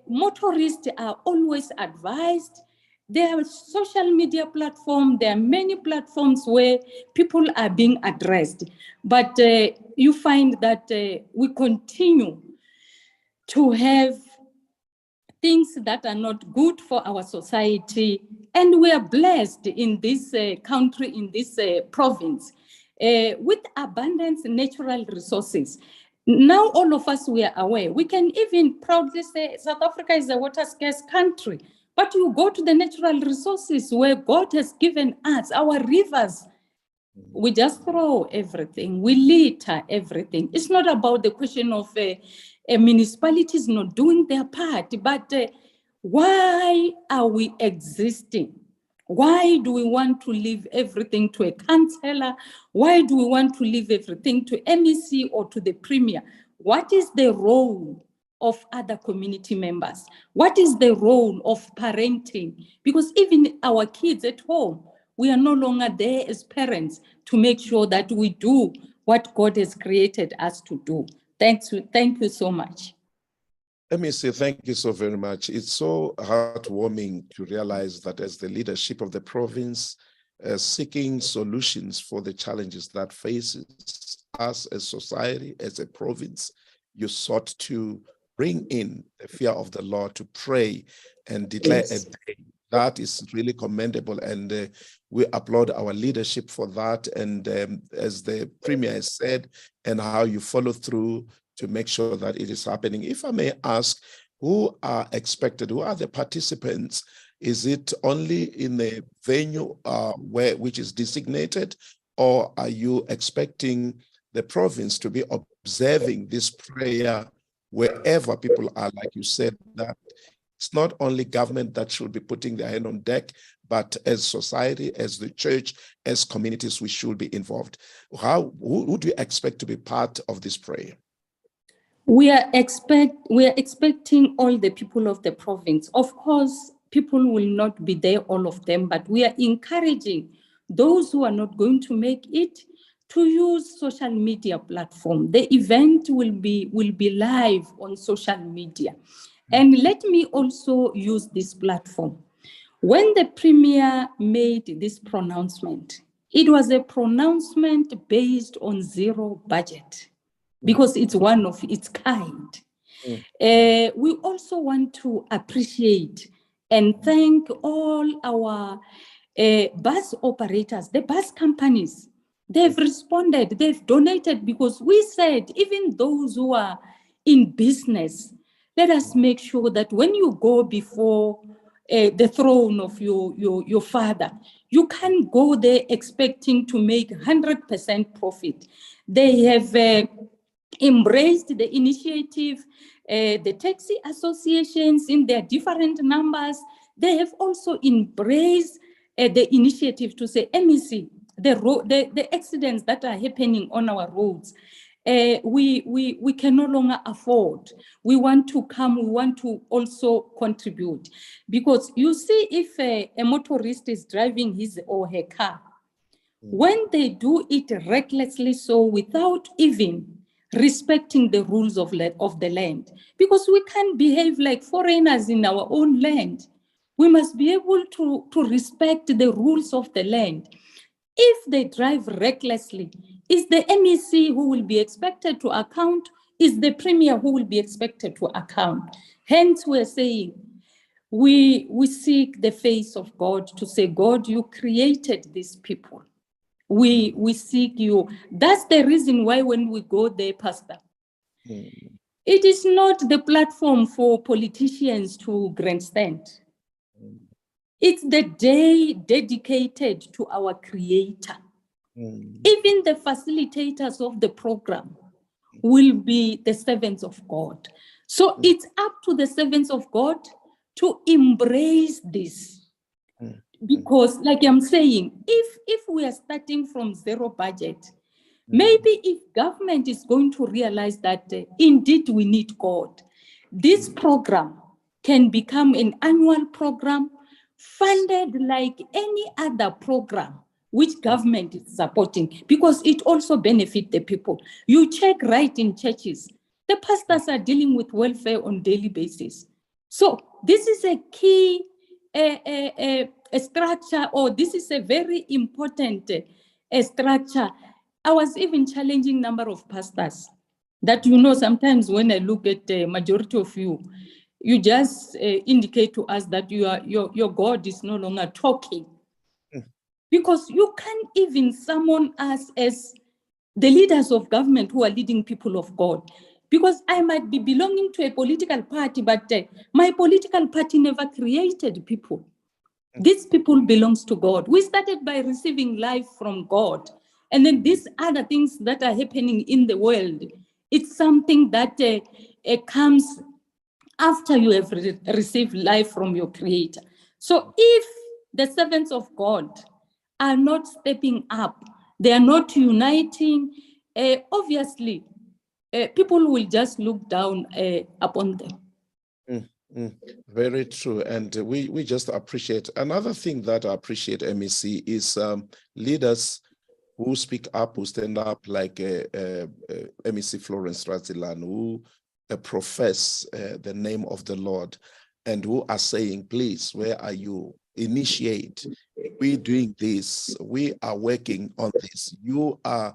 Motorists are always advised. There are social media platforms. There are many platforms where people are being addressed. But you find that we continue to have things that are not good for our society. And we are blessed in this country, in this province, with abundant natural resources. Now, all of us, we are aware. We can even proudly say South Africa is a water scarce country. But you go to the natural resources where God has given us, our rivers, we just throw everything, we litter everything. It's not about the question of municipalities not doing their part, but why are we existing? Why do we want to leave everything to a councillor? Why do we want to leave everything to MEC or to the premier? What is the role of other community members? What is the role of parenting? Because even our kids at home, we are no longer there as parents to make sure that we do what God has created us to do. Thank you so much. Let me say thank you so very much. It's so heartwarming to realize that as the leadership of the province, seeking solutions for the challenges that faces us as society, as a province, you sought to bring in the fear of the Lord, to pray and declare a day. That is really commendable, and we applaud our leadership for that. And as the Premier has said, and how you follow through to make sure that it is happening. If I may ask, who are expected? Who are the participants? Is it only in the venue which is designated, or are you expecting the province to be observing this prayer wherever people are? Like you said, that it's not only government that should be putting their hand on deck, but as society, as the church, as communities, we should be involved. Who do you expect to be part of this prayer? We are expecting all the people of the province. Of course, people will not be there, all of them, but we are encouraging those who are not going to make it to use social media platform. The event will be live on social media. And let me also use this platform. When the Premier made this pronouncement, it was a pronouncement based on zero budget, because it's one of its kind. We also want to appreciate and thank all our bus operators, the bus companies. They've responded, they've donated, because we said, even those who are in business, let us make sure that when you go before the throne of your father, you can't go there expecting to make 100% profit. They have embraced the initiative, the taxi associations in their different numbers. They have also embraced the initiative to say, MEC, the accidents that are happening on our roads, we can no longer afford. We want to come, we want to also contribute. Because you see, if a motorist is driving his or her car, when they do it recklessly, so without even respecting the rules of the land, because we can't behave like foreigners in our own land. We must be able to respect the rules of the land. If they drive recklessly, is the MEC who will be expected to account? Is the Premier who will be expected to account? Hence, we're saying we seek the face of God to say, God, you created these people. We seek you. That's the reason why when we go there, Pastor, it is not the platform for politicians to grandstand. It's the day dedicated to our Creator. Even the facilitators of the program will be the servants of God. So it's up to the servants of God to embrace this. Because, like I'm saying, if we are starting from zero budget, maybe if government is going to realize that indeed we need God, this program can become an annual program funded like any other program which government is supporting, because it also benefits the people. You check right in churches, the pastors are dealing with welfare on a daily basis. So this is a key a structure, or this is a very important structure. I was even challenging number of pastors that, sometimes when I look at the majority of you you just indicate to us that your God is no longer talking. Because you can't even summon us as the leaders of government who are leading people of God. Because I might be belonging to a political party, but my political party never created people. These people belongs to God. We started by receiving life from God. And then these other things that are happening in the world, it's something that comes after you have received life from your Creator. So if the servants of God are not stepping up, they are not uniting, obviously, people will just look down upon them. Very true. And we just appreciate. Another thing that I appreciate, MEC, is leaders who speak up, who stand up, like MEC Florence RADZILANI, who profess the name of the Lord, and who are saying, please, where are you? Initiate. We're doing this. We are working on this. You are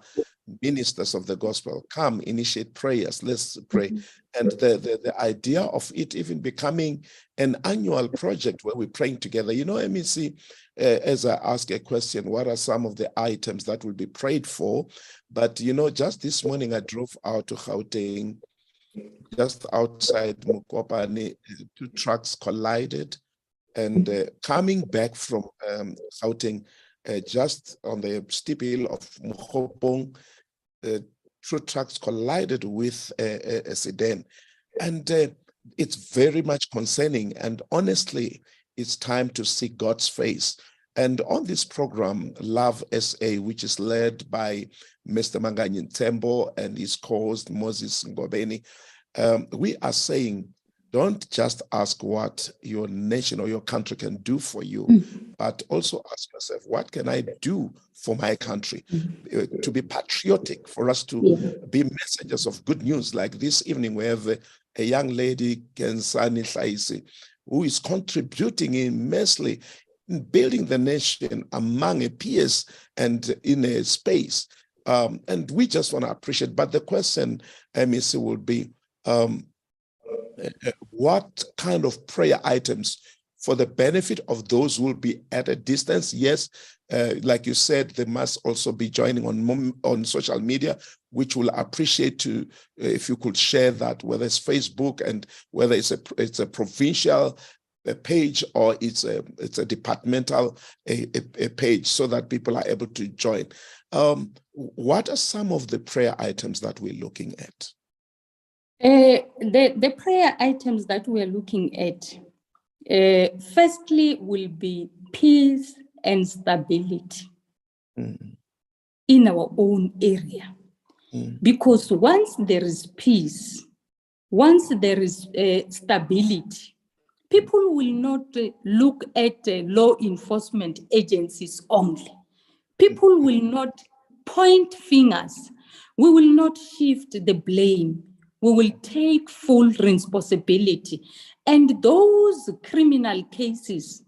ministers of the gospel. Come, initiate prayers. Let's pray. And the idea of it even becoming an annual project where we're praying together. You know, MEC, as I ask a question, what are some of the items that will be prayed for? But, you know, just this morning I drove out to Gauteng, just outside Mokopane, 2 trucks collided. And coming back from Gauteng, just on the steep hill of Mokopong, 2 trucks collided with a sedan. And it's very much concerning. And honestly, it's time to seek God's face. And on this program, Love SA, which is led by Mr. Manganyi Tembo and his co-host Moses Ngobeni, we are saying, don't just ask what your nation or your country can do for you, but also ask yourself, what can I do for my country? To be patriotic, for us to be messengers of good news. Like this evening, we have a young lady, Kensani Saisi, who is contributing immensely in building the nation among a peers and in a space. And we just want to appreciate. But the question, MEC, will be, what kind of prayer items for the benefit of those who will be at a distance? Yes, like you said, they must also be joining on social media, which we'll appreciate to if you could share that, whether it's Facebook and whether it's a provincial page or it's a departmental a page, so that people are able to join. What are some of the prayer items that we're looking at? The prayer items that we are looking at, firstly, will be peace and stability in our own area. Because once there is peace, once there is stability, people will not look at law enforcement agencies only. People will not point fingers. We will not shift the blame. We will take full responsibility. And those criminal cases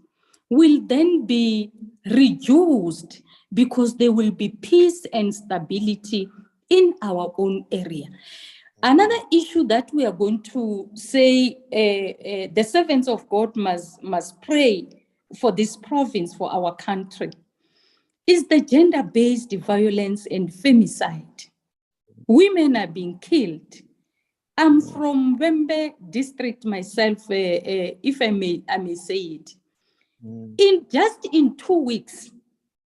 will then be reduced because there will be peace and stability in our own area. Another issue that we are going to say, the servants of God must pray for this province, for our country, is the gender-based violence and femicide. Women are being killed. I'm from Wembe district myself, if I may say it. In 2 weeks,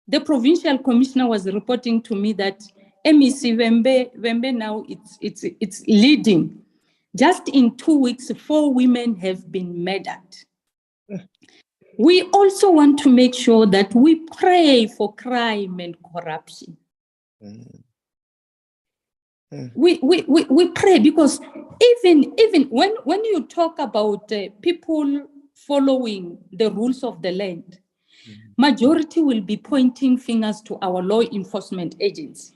the provincial commissioner was reporting to me that MEC Wembe now it's leading. Just in 2 weeks, 4 women have been murdered. We also want to make sure that we pray for crime and corruption. We pray, because even when you talk about people following the rules of the land, majority will be pointing fingers to our law enforcement agents.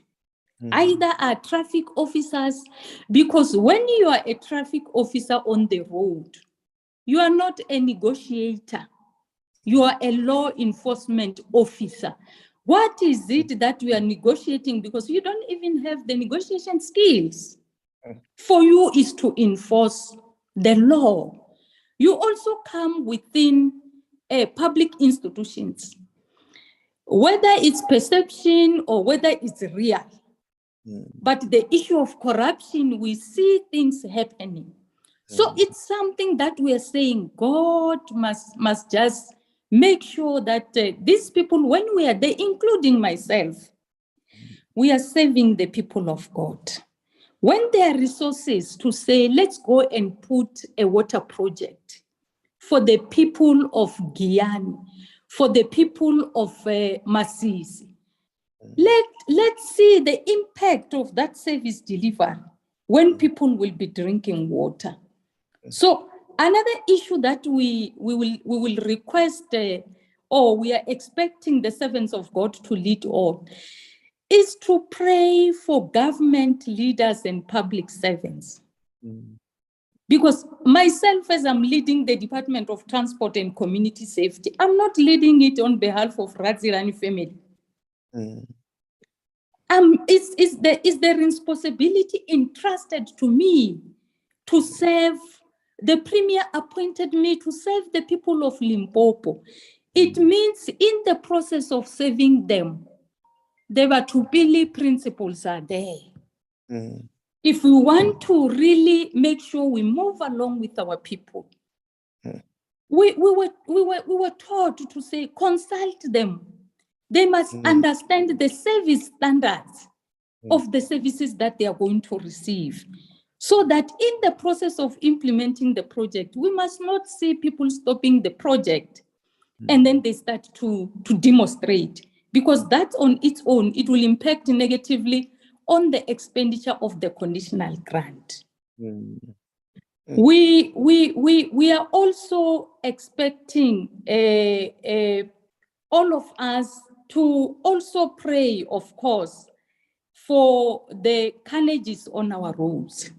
Either are traffic officers, because when you are a traffic officer on the road, you are not a negotiator. You are a law enforcement officer. What is it that we are negotiating? Because you don't even have the negotiation skills. For you is to enforce the law. You also come within public institutions, whether it's perception or whether it's real. But the issue of corruption, we see things happening. So it's something that we are saying God must just make sure that these people, when we are there, including myself, we are serving the people of God. When there are resources to say, let's go and put a water project for the people of Guyana, for the people of Masisi, let's see the impact of that service delivery when people will be drinking water. So another issue that we will request or we are expecting the servants of God to lead on is to pray for government leaders and public servants. Because myself, as I'm leading the Department of Transport and Community Safety, I'm not leading it on behalf of RADZILANI family. Is the responsibility entrusted to me to serve? The Premier appointed me to serve the people of Limpopo. It means in the process of serving them, the Batupili principles are there. If we want to really make sure we move along with our people, we were taught to say, consult them. They must understand the service standards of the services that they are going to receive. So that in the process of implementing the project, we must not see people stopping the project and then they start to demonstrate, because that on its own, it will impact negatively on the expenditure of the conditional grant. We are also expecting all of us to also pray, of course, for the carnages on our roads.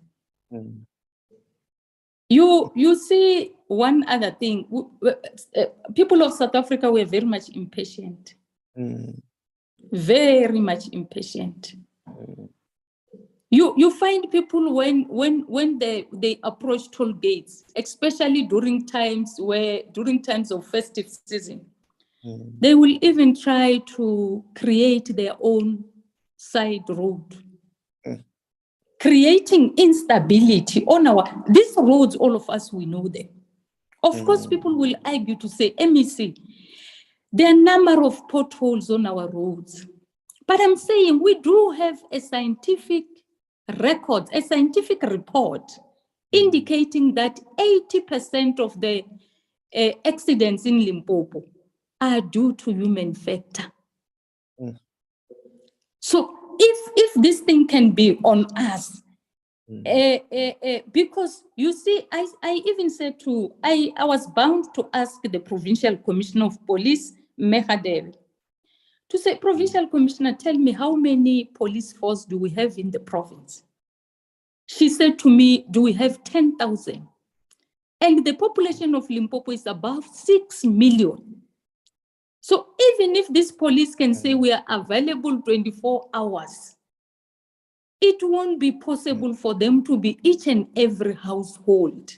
You see, one other thing, people of South Africa were very much impatient. Very much impatient. You find people when they approach toll gates, especially during times of festive season, they will even try to create their own side road, creating instability on these roads. All of us, we know them. Of course, people will argue to say, MEC, there are a number of potholes on our roads. But I'm saying we do have a scientific record, a scientific report indicating that 80% of the accidents in Limpopo are due to human factor. So if this thing can be on us, because you see, I even said I was bound to ask the Provincial Commissioner of Police, Mehadel, to say, Provincial Commissioner, tell me how many police force do we have in the province? She said to me, do we have 10,000? And the population of Limpopo is about 6 million. So even if this police can say we are available 24 hours, it won't be possible for them to be each and every household.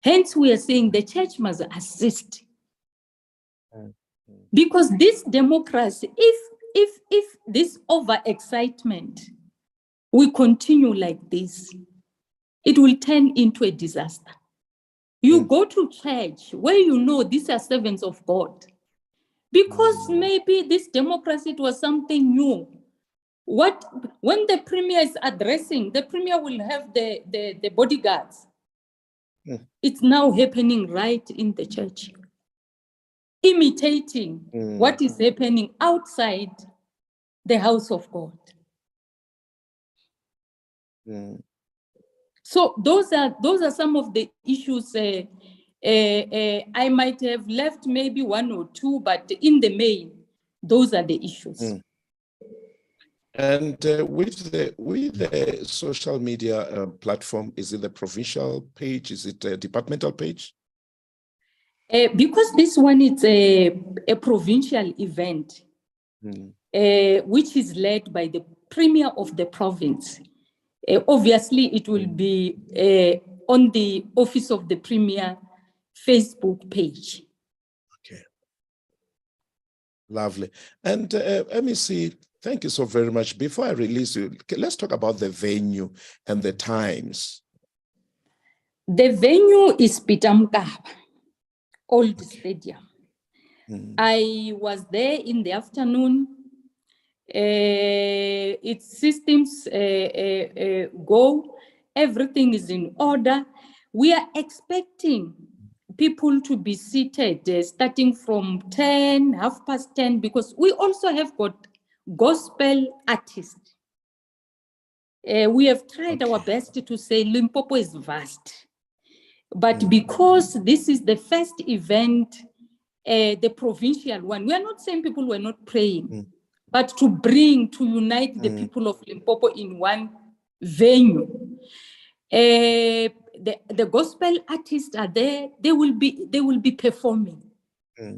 Hence, we are saying the church must assist. Because this democracy, if this overexcitement will continue like this, it will turn into a disaster. You go to church where you know these are servants of God. Because maybe this democracy, it was something new. When the Premier is addressing, the Premier will have the bodyguards. It's now happening right in the church, imitating what is happening outside the house of God. So those are some of the issues. I might have left maybe one or two, but in the main, those are the issues. And with the social media platform, is it the provincial page? Is it a departmental page? Because this one is a provincial event, which is led by the Premier of the province. Obviously, it will be on the office of the Premier Facebook page. Okay. Lovely. And MEC, thank you so very much. Before I release you, let's talk about the venue and the times. The venue is Peter Mokaba, Old Stadium. I was there in the afternoon. Its systems go, everything is in order. We are expecting people to be seated starting from 10, 10:30, because we also have got gospel artists. We have tried our best to say Limpopo is vast, but because this is the first event, the provincial one, we are not saying people were not praying, but to unite the people of Limpopo in one venue. The gospel artists are there. They will be performing.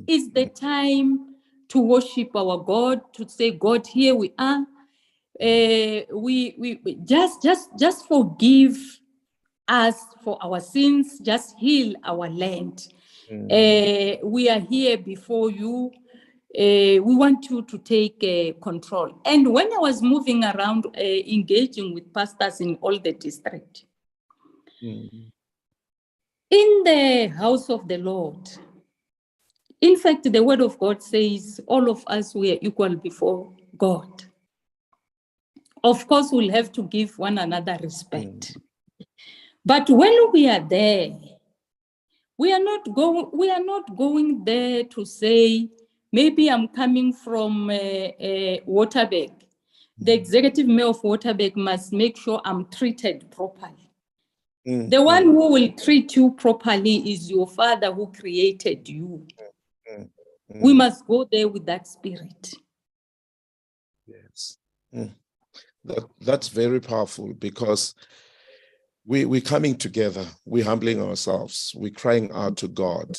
It's the time to worship our God, to say, God, here we are. We just forgive us for our sins, just heal our land. We are here before you. We want you to take control. And when I was moving around, engaging with pastors in all the district, in the house of the Lord, in fact, the word of God says all of us, we are equal before God. Of course, we'll have to give one another respect. But when we are there, we are not going there to say, maybe I'm coming from Waterberg. The executive mayor of Waterberg must make sure I'm treated properly. The one who will treat you properly is your Father who created you. We must go there with that spirit. Yes. That's very powerful, because we're coming together, we're humbling ourselves, we're crying out to God.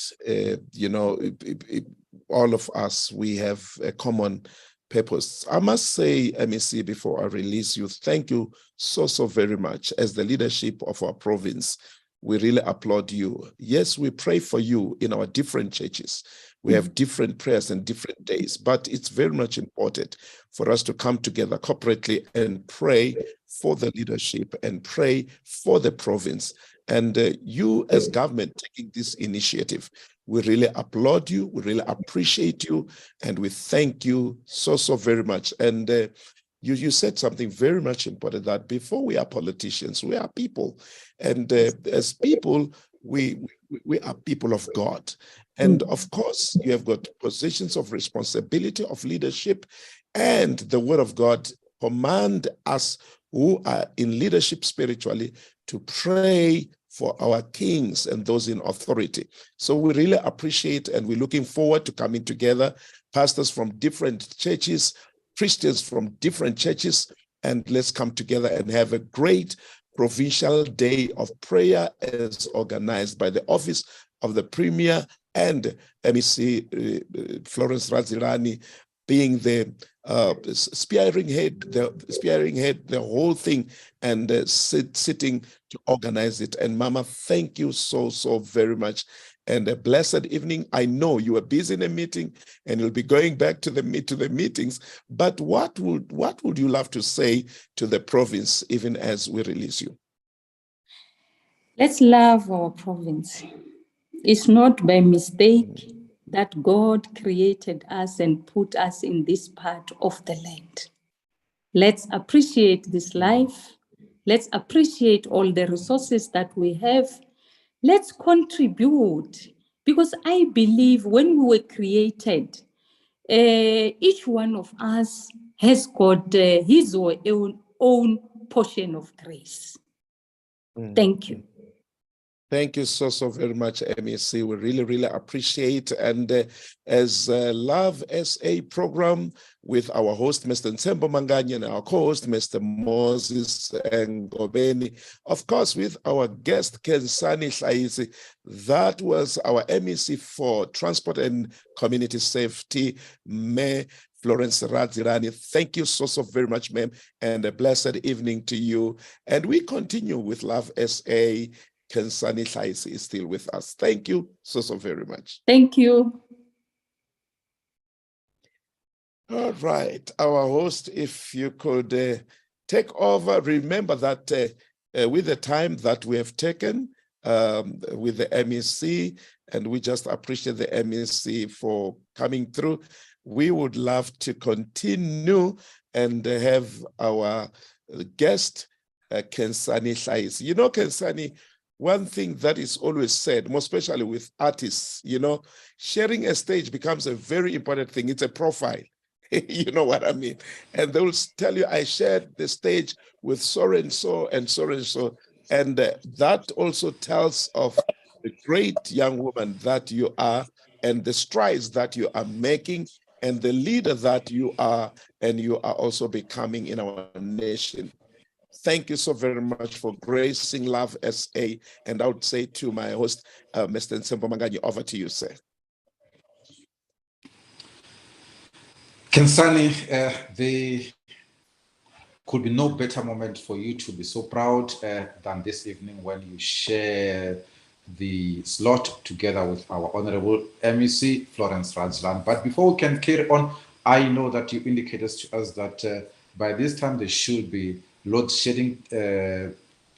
All of us, we have a common purpose. I must say, MEC, before I release you, thank you so very much. As the leadership of our province, we really applaud you. Yes, we pray for you in our different churches. We have different prayers and different days, but it's very much important for us to come together corporately and pray for the leadership and pray for the province. And you as government taking this initiative, we really applaud you, we really appreciate you, and we thank you so very much. And you said something very much important, that before we are politicians, we are people. And as people, we are people of God. And of course, you have got positions of responsibility, of leadership, and the word of God command us who are in leadership spiritually to pray for our kings and those in authority. So we really appreciate, and we're looking forward to coming together, pastors from different churches, Christians from different churches, and let's come together and have a great provincial day of prayer as organized by the Office of the Premier and MEC Florence RADZILANI being the spearheading head, the whole thing, and sitting to organize it. And Mama, thank you so very much. And a blessed evening. I know you are busy in a meeting and you'll be going back to the meetings, but what would you love to say to the province even as we release you? Let's love our province. It's not by mistake that God created us and put us in this part of the land. Let's appreciate this life. Let's appreciate all the resources that we have. Let's contribute, because I believe when we were created, each one of us has got his or own portion of grace. Thank you. Thank you so very much, MEC. We really appreciate. And as Love SA program with our host, Mr. Nsembo Manganya, and our co-host, Mr. Moses Ngobeni, of course, with our guest, Kensani Hlaisi, that was our MEC for Transport and Community Safety, May Florence RADZILANI. Thank you so very much, ma'am, and a blessed evening to you. And we continue with Love SA Kensani Hlaisi is still with us. Thank you so very much. Thank you. All right, our host, if you could take over, remember that with the time that we have taken with the MEC, and we just appreciate the MEC for coming through, we would love to continue and have our guest, Kensani Hlaisi. You know, Kensani, one thing that is always said, more especially with artists, you know, sharing a stage becomes a very important thing. It's a profile. You know what I mean? And they will tell you, I shared the stage with so and so and so and so. And that also tells of the great young woman that you are and the strides that you are making and the leader that you are, and you are also becoming in our nation. Thank you so very much for gracing Love SA. And I would say to my host, Mr. Nsembo Manganyi, over to you, sir. Kensani, there could be no better moment for you to be so proud than this evening when you share the slot together with our Honorable MEC, Florence RADZILANI. But before we can carry on, I know that you indicated to us that by this time there should be load shedding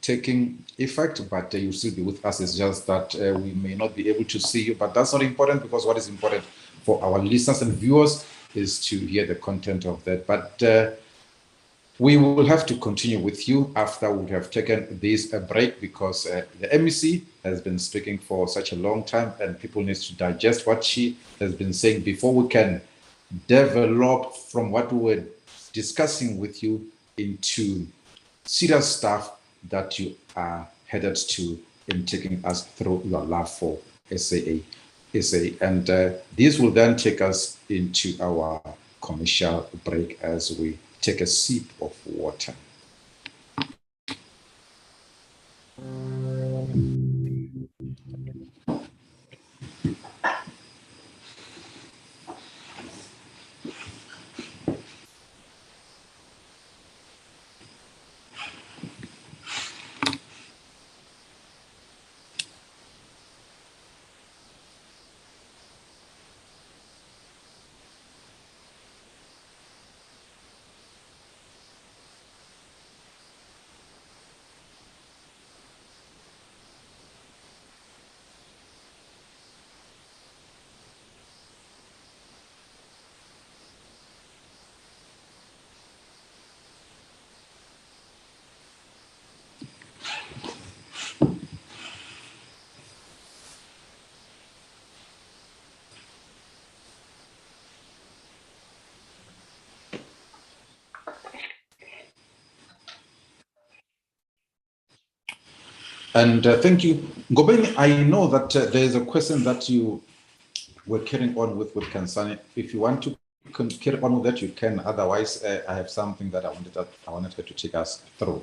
taking effect, but you still be with us. It's just that we may not be able to see you, but that's not important, because what is important for our listeners and viewers is to hear the content of that. But we will have to continue with you after we have taken this break, because the MEC has been speaking for such a long time and people need to digest what she has been saying before we can develop from what we were discussing with you into serious stuff that you are headed to in taking us through your love for SA. And this will then take us into our commercial break as we take a sip of water. And thank you. Ngobeni, I know that there is a question that you were carrying on with Kensani. If you want to carry on with that, you can. Otherwise, I have something that I wanted her to take us through.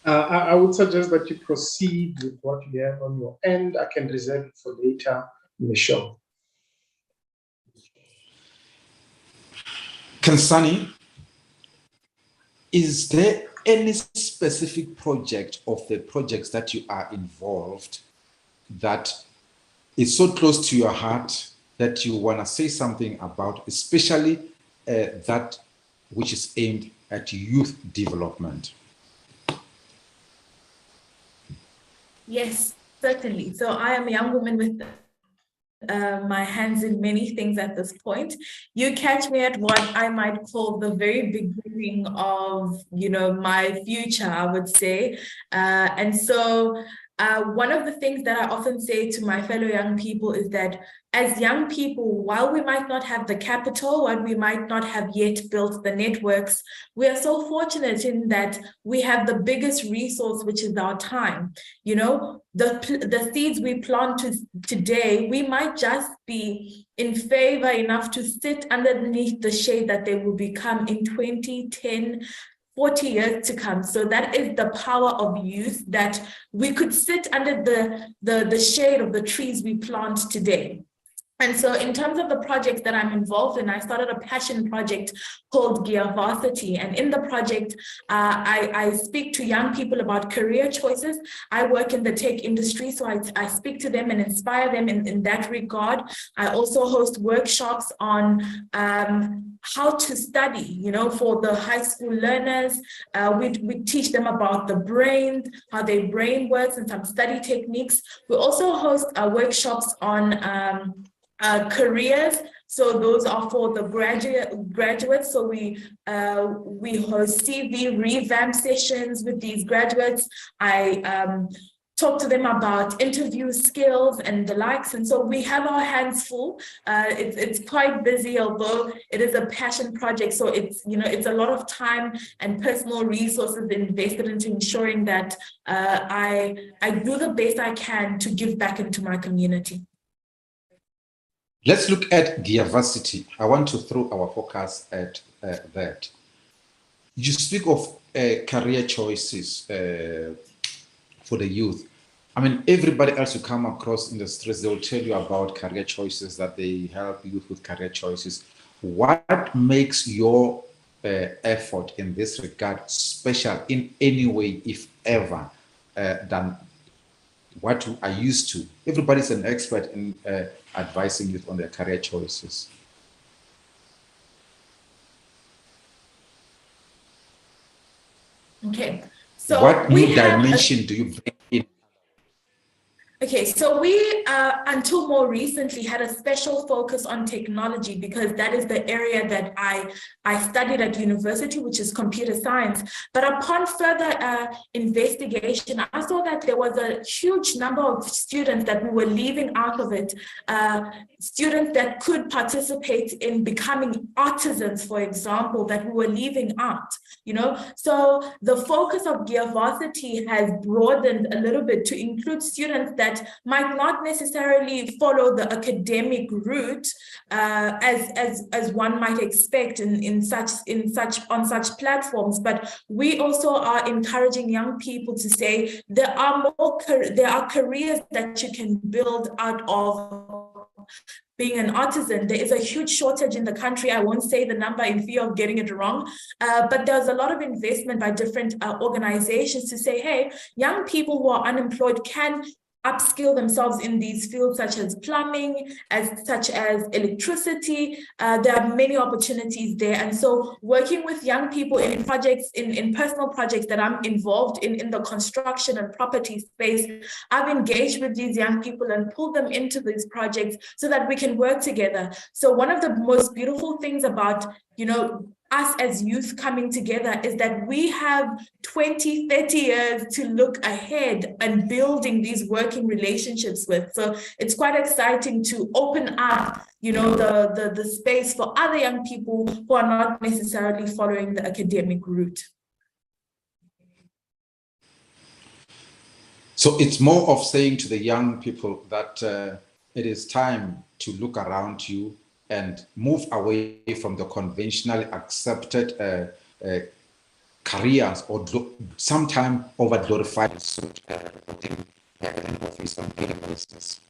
I would suggest that you proceed with what you have on your end. I can reserve it for later in the show. Kensani, is there any specific project of the projects that you are involved that is so close to your heart that you want to say something about, especially that which is aimed at youth development? Yes, certainly. So I am a young woman with my hands in many things at this point. You catch me at what I might call the very beginning of, you know, my future, I would say. And so one of the things that I often say to my fellow young people is that as young people, while we might not have the capital, while we might not have yet built the networks, we are so fortunate in that we have the biggest resource, which is our time. You know, the seeds we plant today, we might just be in favor enough to sit underneath the shade that they will become in 20, 10, 40 years to come. So that is the power of youth, that we could sit under the shade of the trees we plant today. And so in terms of the projects that I'm involved in, I started a passion project called Varsity. And in the project, I speak to young people about career choices. I work in the tech industry, so I speak to them and inspire them in that regard. I also host workshops on how to study, you know, for the high school learners. We teach them about the brain, how their brain works, and some study techniques. We also host workshops on careers. So those are for the graduates. So we host CV revamp sessions with these graduates. I talk to them about interview skills and the likes. And so we have our hands full. It's quite busy, although it is a passion project. So it's, you know, it's a lot of time and personal resources invested into ensuring that I do the best I can to give back into my community. Let's look at diversity. I want to throw our focus at that. You speak of career choices for the youth. I mean, everybody else you come across in the streets, they will tell you about career choices, that they help youth with career choices. What makes your effort in this regard special in any way, if ever, than what you are used to? Everybody's an expert in advising youth on their career choices. Okay, so what new dimension do you bring in? Okay, so we, until more recently, had a special focus on technology because that is the area that I studied at university, which is computer science. But upon further investigation, I saw that there was a huge number of students that we were leaving out of it, students that could participate in becoming artisans, for example, that we were leaving out, you know? So the focus of Varsity has broadened a little bit to include students that might not necessarily follow the academic route as one might expect on such platforms, but we also are encouraging young people to say there are careers that you can build out of being an artisan. There is a huge shortage in the country. I won't say the number in fear of getting it wrong, but there's a lot of investment by different organizations to say, hey, young people who are unemployed can upskill themselves in these fields such as plumbing, such as electricity. There are many opportunities there. And so working with young people in projects, in personal projects that I'm involved in the construction and property space, I've engaged with these young people and pulled them into these projects so that we can work together. So one of the most beautiful things about, you know, us as youth coming together is that we have 20, 30 years to look ahead and building these working relationships with. So it's quite exciting to open up, you know, the space for other young people who are not necessarily following the academic route. So it's more of saying to the young people that it is time to look around you and move away from the conventionally accepted careers or sometimes over-glorified office on business.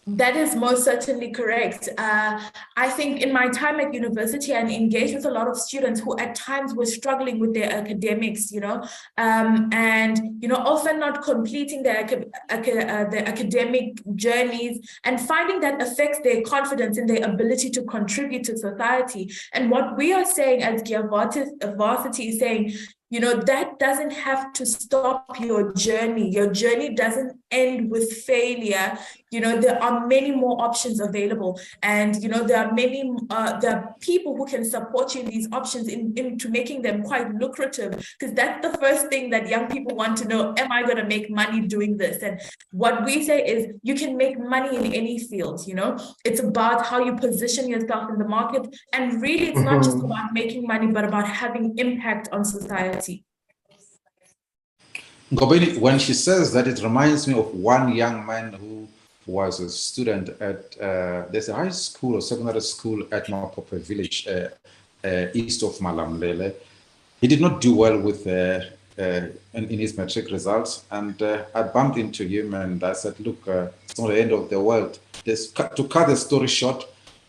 That is most certainly correct. I think in my time at university, I engaged with a lot of students who at times were struggling with their academics, you know, and, you know, often not completing their academic journeys and finding that affects their confidence in their ability to contribute to society. And what we are saying as Varsity is saying, you know, that doesn't have to stop your journey. Your journey doesn't end with failure. You know, there are many more options available. And, you know, there are people who can support you in these options into making them quite lucrative, because that's the first thing that young people want to know. Am I going to make money doing this? And what we say is you can make money in any field, you know, it's about how you position yourself in the market. And really, it's not just about making money, but about having impact on society. Ngobeni, when she says that, it reminds me of one young man who was a student at, there's a high school or secondary school at Limpopo village, east of Malamlele. He did not do well with in his matric results, and I bumped into him and I said, look, it's not the end of the world. To cut the story short,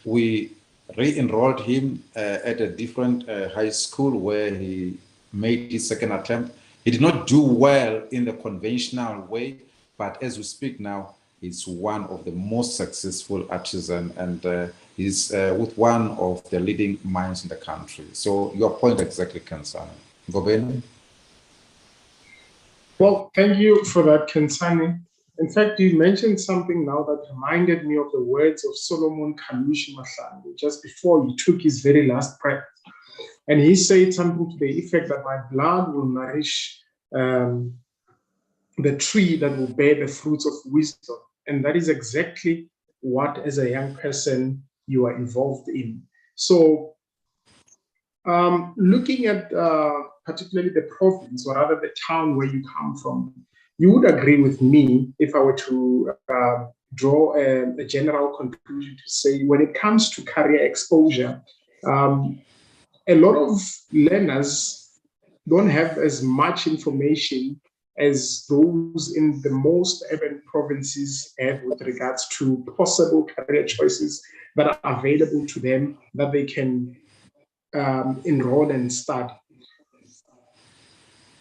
we re-enrolled him at a different high school where he made his second attempt. He did not do well in the conventional way, but as we speak now, he's one of the most successful artisans, and he's with one of the leading minds in the country. So your point exactly, Kansani. Ngobeni? Well, thank you for that, Kansani. In fact, you mentioned something now that reminded me of the words of Solomon Kalushi Mahlangu just before he took his very last breath. And he said something to the effect that my blood will nourish the tree that will bear the fruits of wisdom. And that is exactly what, as a young person, you are involved in. So looking at particularly the province, or rather the town where you come from, you would agree with me if I were to draw a general conclusion to say, when it comes to career exposure, a lot of learners don't have as much information as those in the most urban provinces have with regards to possible career choices that are available to them that they can enroll and study.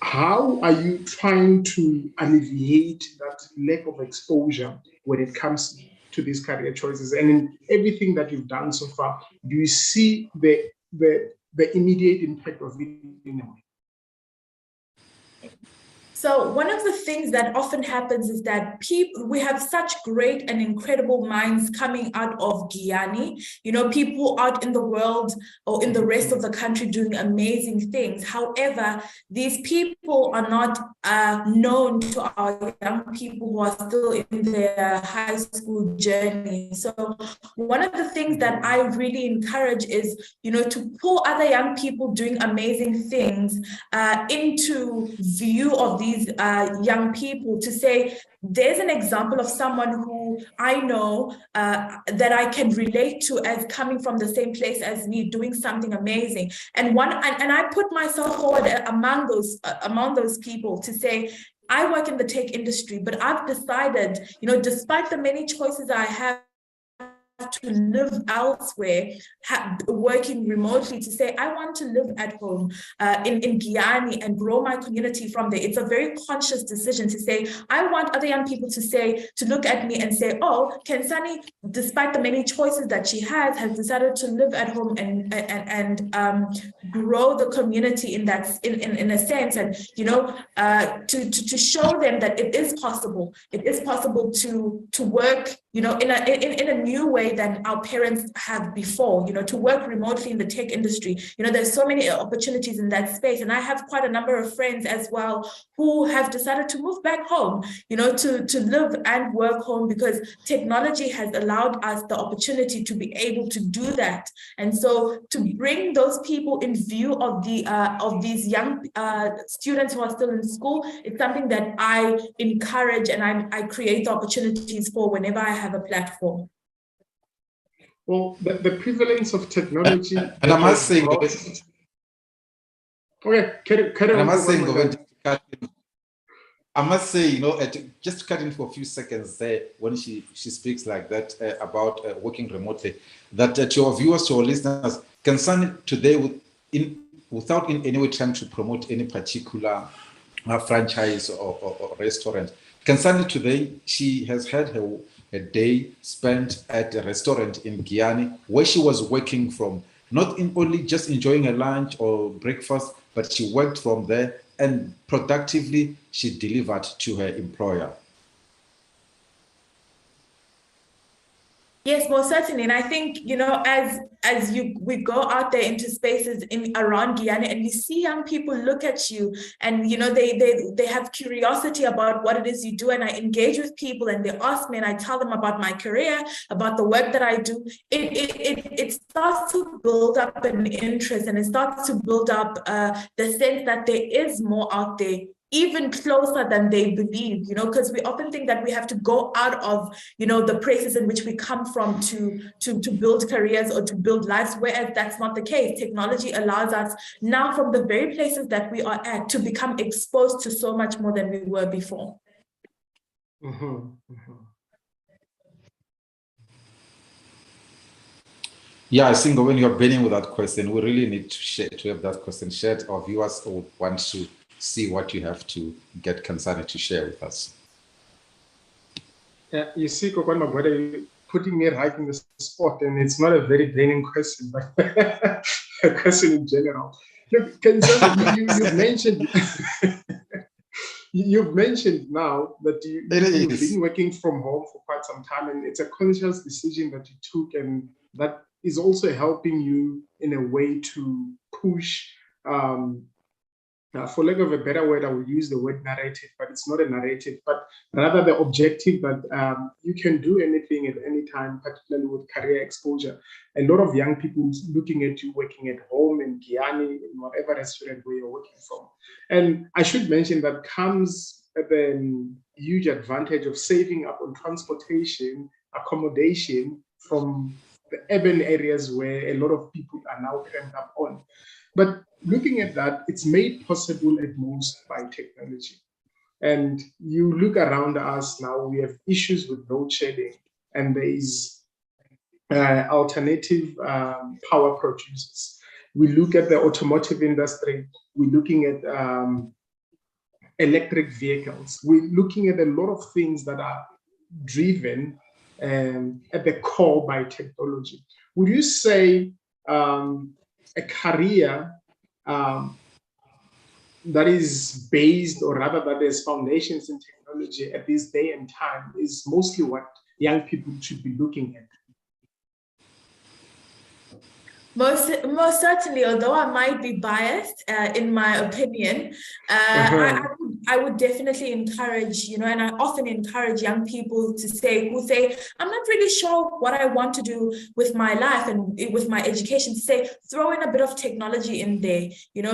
How are you trying to alleviate that lack of exposure when it comes to these career choices? And in everything that you've done so far, do you see the immediate impact of it in a way? So one of the things that often happens is that we have such great and incredible minds coming out of Giyani, people out in the world or in the rest of the country doing amazing things. However, these people are not known to our young people who are still in their high school journey. So one of the things that I really encourage is, to pull other young people doing amazing things into view of these young people, to say, there's an example of someone who I know that I can relate to as coming from the same place as me, doing something amazing. And I put myself forward among those people to say, I work in the tech industry, but I've decided, despite the many choices I have to live elsewhere, working remotely, to say, I want to live at home in Giyani and grow my community from there. It's a very conscious decision to say, I want other young people to look at me and say, oh, Kansani, despite the many choices that she has decided to live at home and grow the community in a sense, and to show them that it is possible. It is possible to work, in a new way than our parents have before, to work remotely in the tech industry. There's so many opportunities in that space. And I have quite a number of friends as well who have decided to move back home, to live and work home, because technology has allowed us the opportunity to be able to do that. And so to bring those people in view of these young students who are still in school, it's something that I encourage and I create opportunities for whenever I have a platform. Well, the prevalence of technology. And I must say, I must say, just cut in for a few seconds there when she speaks like that about working remotely, that to our viewers, to our listeners, Kansani today, without in any way trying to promote any particular franchise or restaurant, Kansani today, she has had a day spent at a restaurant in Giyani where she was working from, not only just enjoying a lunch or breakfast, but she worked from there and productively she delivered to her employer. Yes, most certainly. And I think, as we go out there into spaces around Guyana and you see young people look at you and, they have curiosity about what it is you do. And I engage with people and they ask me and I tell them about my career, about the work that I do. It starts to build up an interest and it starts to build up the sense that there is more out there even closer than they believe, because we often think that we have to go out of, the places in which we come from to build careers or to build lives, whereas that's not the case. Technology allows us now from the very places that we are at to become exposed to so much more than we were before. Yeah, I think when you're beginning with that question, we really need to have that question shared. Our viewers would want to see what you have to get Kansani to share with us. Yeah, you see, Kokwan Magwada, you're putting me right in the spot, and it's not a very draining question, but a question in general. Look, Kansani, you've mentioned you've mentioned now that you've been working from home for quite some time, and it's a conscious decision that you took, and that is also helping you in a way to push, for lack of a better word, I would use the word narrative, but it's not a narrative, but rather the objective that you can do anything at any time, particularly with career exposure. A lot of young people looking at you working at home in Guyana, in whatever restaurant where you're working from. And I should mention that comes the huge advantage of saving up on transportation, accommodation from the urban areas where a lot of people are now cramped up on. But looking at that, it's made possible at most by technology. And you look around us now, we have issues with load shedding, and there is alternative power producers. We look at the automotive industry, we're looking at electric vehicles. We're looking at a lot of things that are driven at the core by technology. Would you say a career that is based, or rather that there's foundations in technology at this day and time, is mostly what young people should be looking at? Most certainly, although I might be biased in my opinion, I would definitely encourage, and I often encourage young people who say, I'm not really sure what I want to do with my life and with my education, to say, throw in a bit of technology in there,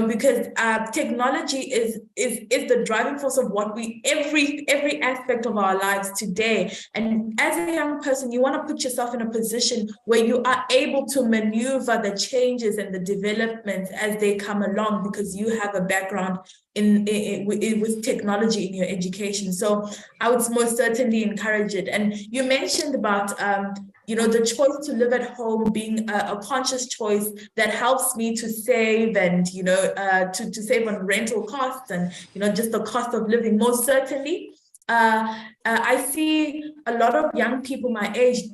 because technology is the driving force of what every aspect of our lives today. And as a young person, you want to put yourself in a position where you are able to maneuver the changes and the developments as they come along, because you have a background with technology in your education. So I would most certainly encourage it. And you mentioned about the choice to live at home being a conscious choice that helps me to save and to save on rental costs and just the cost of living. Most certainly, I see a lot of young people my age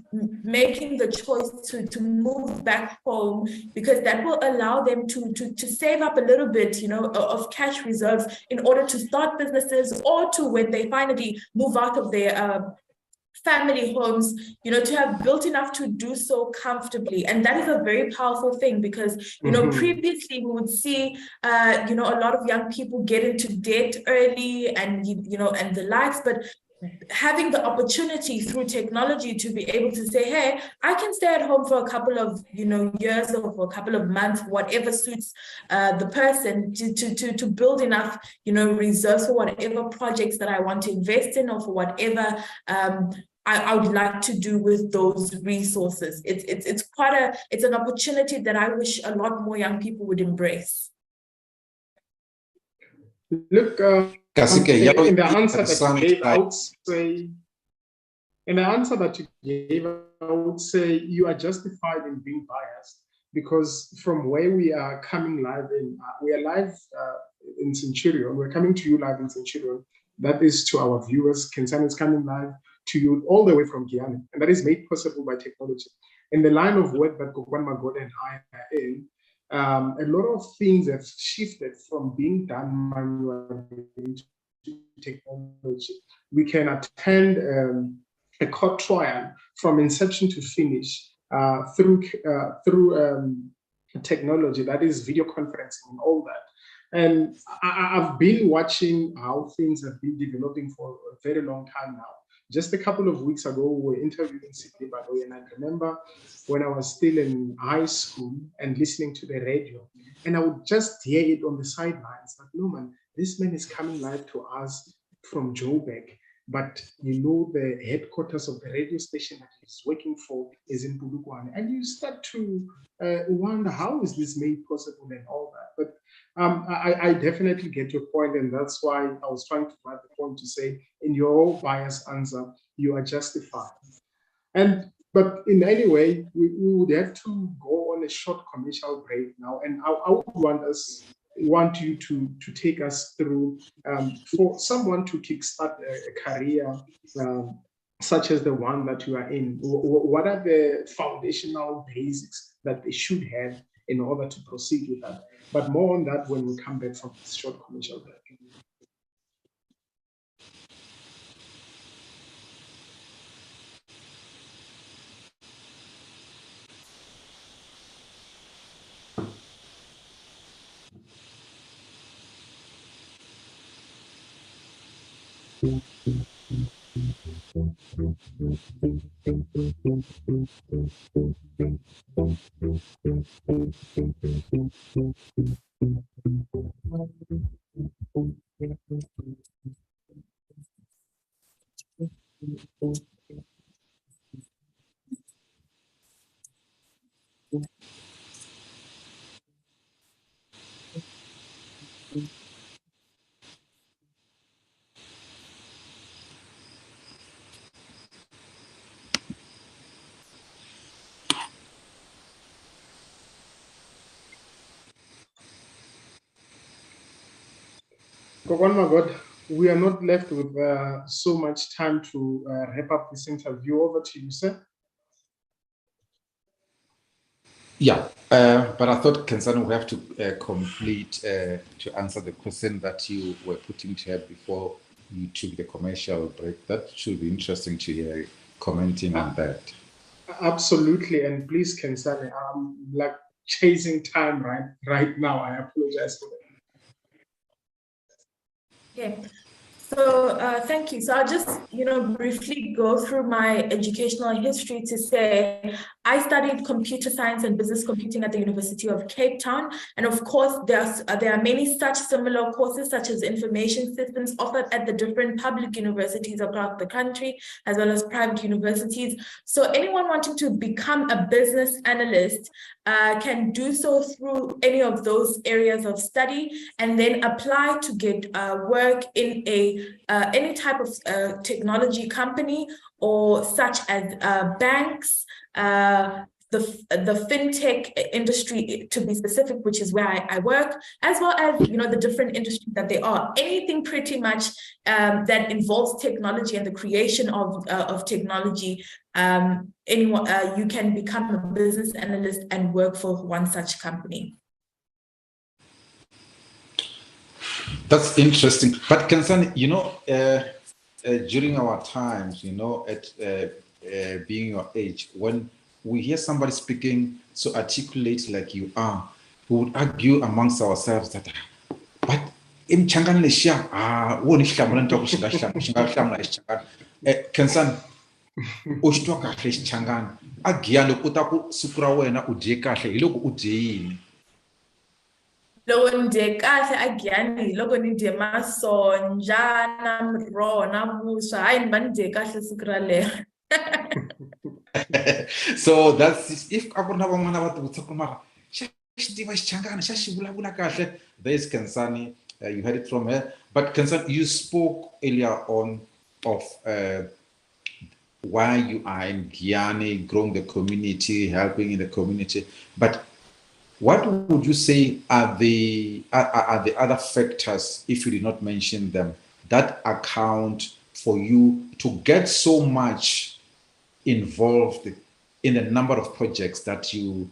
making the choice to move back home, because that will allow them to save up a little bit, of cash reserves in order to start businesses, or to, when they finally move out of their family homes, to have built enough to do so comfortably. And that is a very powerful thing, because previously we would see a lot of young people get into debt early and and the likes, but having the opportunity through technology to be able to say, hey, I can stay at home for a couple of years or for a couple of months, whatever suits the person, to build enough reserves for whatever projects that I want to invest in, or for whatever I would like to do with those resources. It's an opportunity that I wish a lot more young people would embrace. Look, in the answer that you gave, I would say you are justified in being biased, because from where we are coming live we are live in Centurion. We're coming to you live in Centurion. That is to our viewers. Kansani is coming live to you all the way from Guyana, and that is made possible by technology. In the line of work that Kokwan Magoda and I are in, a lot of things have shifted from being done manually to technology. We can attend a court trial from inception to finish through technology, that is video conferencing and all that. And I've been watching how things have been developing for a very long time now. Just a couple of weeks ago, we were interviewing Sydney Badoy, and I remember when I was still in high school and listening to the radio, and I would just hear it on the sidelines, like, no man, this man is coming live to us from Joburg, but you know the headquarters of the radio station that he's working for is in Polokwane, and you start to wonder how is this made possible and all that. But I definitely get your point, and that's why I was trying to find the point to say in your biased answer you are justified. But in any way, we would have to go on a short commercial break now, and I would want you to take us through for someone to kickstart a career such as the one that you are in. What are the foundational basics that they should have in order to proceed with that? But more on that when we come back from this short commercial break. Oh my God, we are not left with so much time to wrap up this interview. Over to you, sir. Yeah, but I thought Kensani will have to complete to answer the question that you were putting to her before you took the commercial break. That should be interesting to hear commenting on that. Absolutely, and please, Kensani, I'm like chasing time right now. I apologize for that. Okay. So thank you. So I'll just, briefly go through my educational history to say I studied computer science and business computing at the University of Cape Town. And of course, there are many such similar courses such as information systems offered at the different public universities across the country, as well as private universities. So anyone wanting to become a business analyst can do so through any of those areas of study and then apply to get work in any type of technology company or such as banks, the fintech industry to be specific, which is where I work, as well as the different industries that there are. Anything pretty much that involves technology and the creation of technology. Anyone you can become a business analyst and work for one such company. That's interesting. But Kensani, during our times, at being your age, when we hear somebody speaking so articulate like you are, we would argue amongst ourselves that, but imchangan lesha, woni hlamula nto kushinga Kensani, ushitwa kahle xichangani agiyani kuta ku siku ra wena u dye kahle hi loko u dye yini? Loko ni dye kahle agiyani loko ni dye masonja na miroho na vuswa hayi ni va ni dye kahle siku ralero. So that's if a ku ri na van'wana va tivutisa ku mara xa xi tiva xichangani xa xi vulavula kahle. There's Kensani, you heard it from her. But Kensani, you spoke earlier on of why you are in Guyana, growing the community, helping in the community. But what would you say are the other factors, if you did not mention them, that account for you to get so much involved in a number of projects that you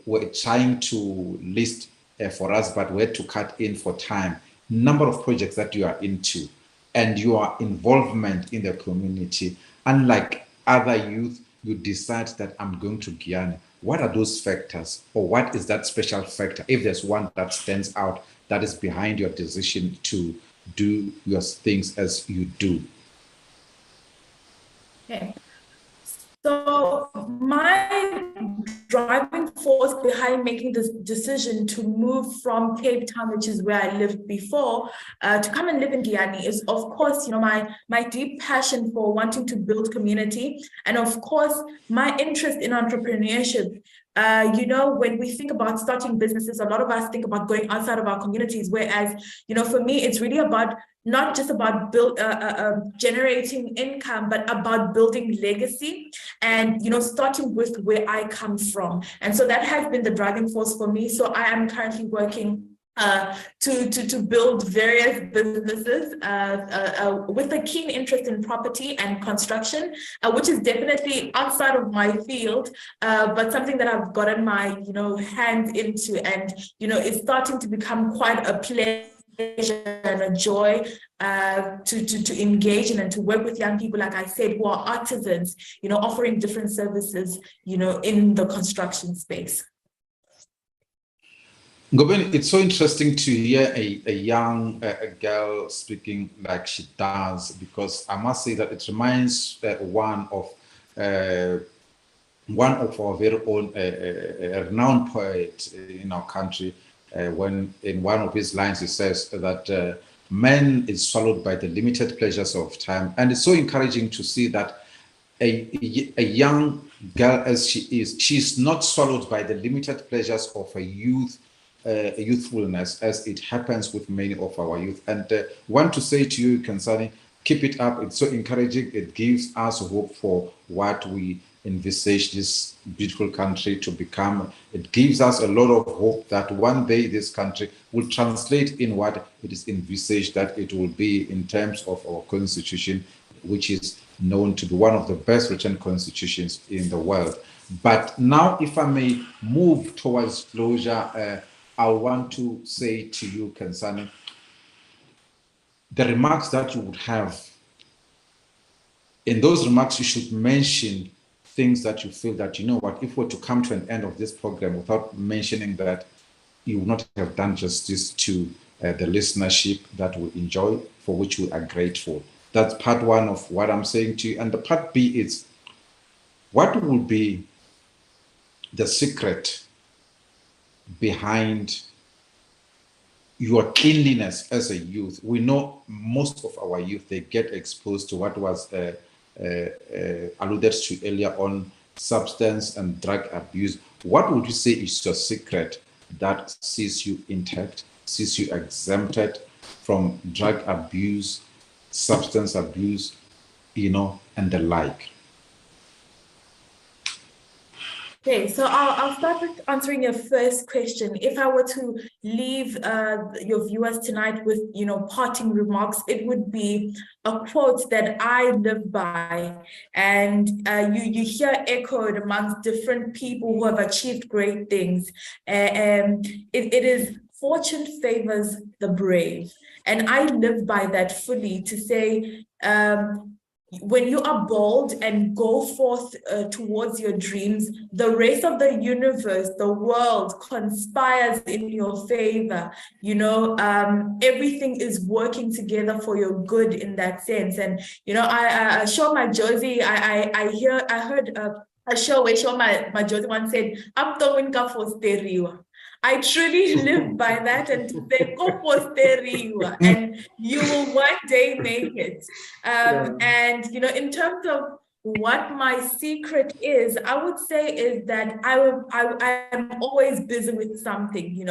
were trying to list for us, but we had to cut in for time? Number of projects that you are into and your involvement in the community. Unlike other youth, you decide that I'm going to Guyana. What are those factors, or what is that special factor, if there's one that stands out, that is behind your decision to do your things as you do? Okay. So my driving force behind making this decision to move from Cape Town, which is where I lived before, to come and live in Giyani is, of course, my deep passion for wanting to build community, and of course, my interest in entrepreneurship. When we think about starting businesses, a lot of us think about going outside of our communities, whereas, for me, it's really about not just about generating income, but about building legacy and, starting with where I come from. And so that has been the driving force for me. So I am currently working to build various businesses with a keen interest in property and construction, which is definitely outside of my field, but something that I've gotten my hands into, and is starting to become quite a pleasure and a joy to engage in and to work with young people, like I said, who are artisans, offering different services, in the construction space. Ngobeni, it's so interesting to hear a young girl speaking like she does, because I must say that it reminds one of our very own renowned poet in our country, when in one of his lines he says that man is swallowed by the limited pleasures of time. And it's so encouraging to see that a young girl as she is, she's not swallowed by the limited pleasures of a youthfulness, as it happens with many of our youth. And want to say to you, Kansani, keep it up. It's so encouraging. It gives us hope for what we envisage this beautiful country to become. It gives us a lot of hope that one day this country will translate in what it is envisaged that it will be in terms of our constitution, which is known to be one of the best written constitutions in the world. But now, if I may move towards closure, I want to say to you, Kansani, the remarks that you would have, in those remarks, you should mention things that you feel that, what, if we're to come to an end of this program without mentioning that, you would not have done justice to the listenership that will enjoy, for which we are grateful. That's part one of what I'm saying to you. And the part B is, what will be the secret behind your cleanliness as a youth? We know most of our youth, they get exposed to what was alluded to earlier on, substance and drug abuse. What would you say is your secret that sees you intact, sees you exempted from drug abuse, substance abuse, and the like? Okay, so I'll start with answering your first question. If I were to leave your viewers tonight with, parting remarks, it would be a quote that I live by, and you hear echoed amongst different people who have achieved great things. It is, fortune favors the brave, and I live by that fully, to say, when you are bold and go forth towards your dreams, the rest of the universe, the world, conspires in your favor. Everything is working together for your good in that sense. And I show my Josie. I heard a show where my Josie once said, "I'm going for stereo." I truly live by that, and they go for stereo, and you will one day make it. And in terms of what my secret is, I would say is that I am always busy with something.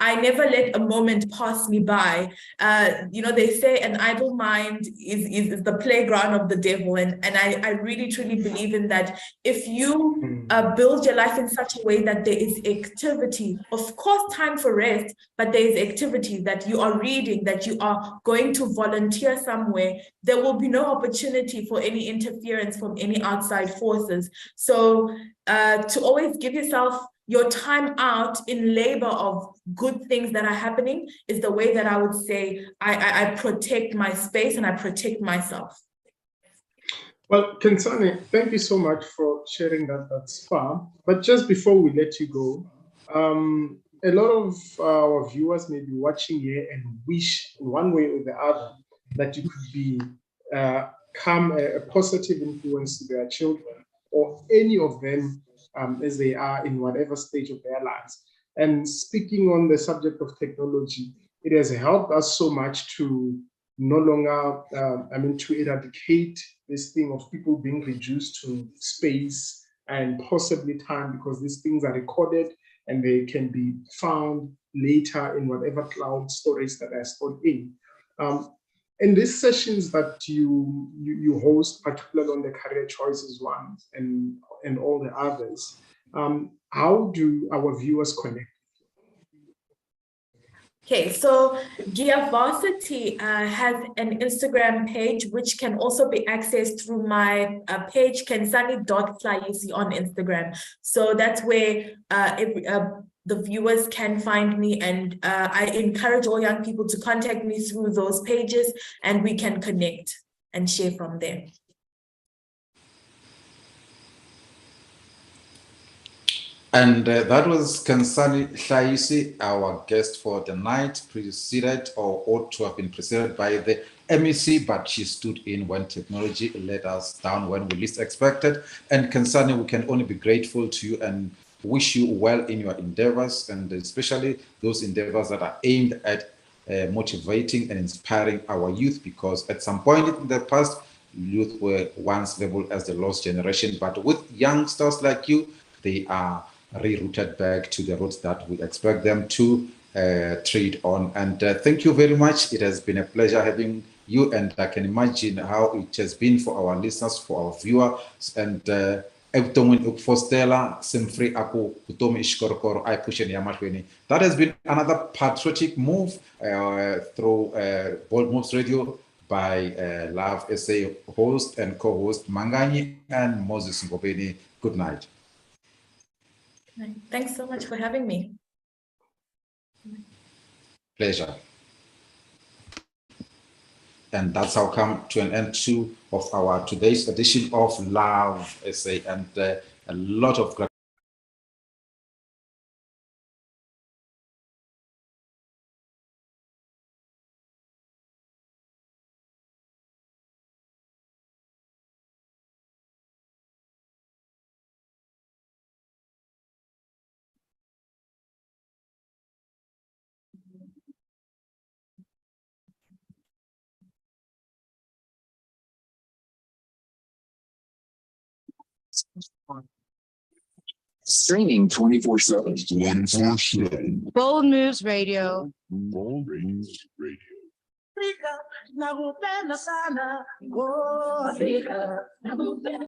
I never let a moment pass me by. They say an idle mind is the playground of the devil, and I really truly believe in that. If you build your life in such a way that there is activity, of course, time for rest, but there is activity, that you are reading, that you are going to volunteer somewhere, there will be no opportunity for any interference from any outside forces. So to always give yourself your time out in labor of good things that are happening is the way that I would say I protect my space and I protect myself. Well, Kansani, thank you so much for sharing that thus far. But just before we let you go, a lot of our viewers may be watching here and wish, in one way or the other, that you could become a positive influence to their children, or any of them as they are in whatever stage of their lives. And speaking on the subject of technology, it has helped us so much to no longer, to eradicate this thing of people being reduced to space and possibly time, because these things are recorded and they can be found later in whatever cloud storage that are stored in. In these sessions that you host, particularly on the career choices ones and all the others, how do our viewers connect? Okay, so Varsity has an Instagram page, which can also be accessed through my page, kensani.flyisi on Instagram. So that's where the viewers can find me, and I encourage all young people to contact me through those pages, and we can connect and share from there. And that was Kansani Hlaisi, our guest for the night, preceded or ought to have been preceded by the MEC, but she stood in when technology let us down when we least expected. And Kansani, we can only be grateful to you and wish you well in your endeavors, and especially those endeavors that are aimed at motivating and inspiring our youth, because at some point in the past, youth were once labeled as the lost generation, but with youngsters like you, they are rerouted back to the routes that we expect them to tread on. And thank you very much. It has been a pleasure having you, and I can imagine how it has been for our listeners, for our viewers, and that has been another patriotic move through Bold Moves Radio by Love SA host and co-host Mangani and Moses Ngobeni. Good night. Thanks so much for having me. Pleasure. And that's how come to an end of our today's edition of Love SA, and a lot of gratitude. Streaming 24/7. 24/7. Bold Moves Radio. Bold Moves Radio.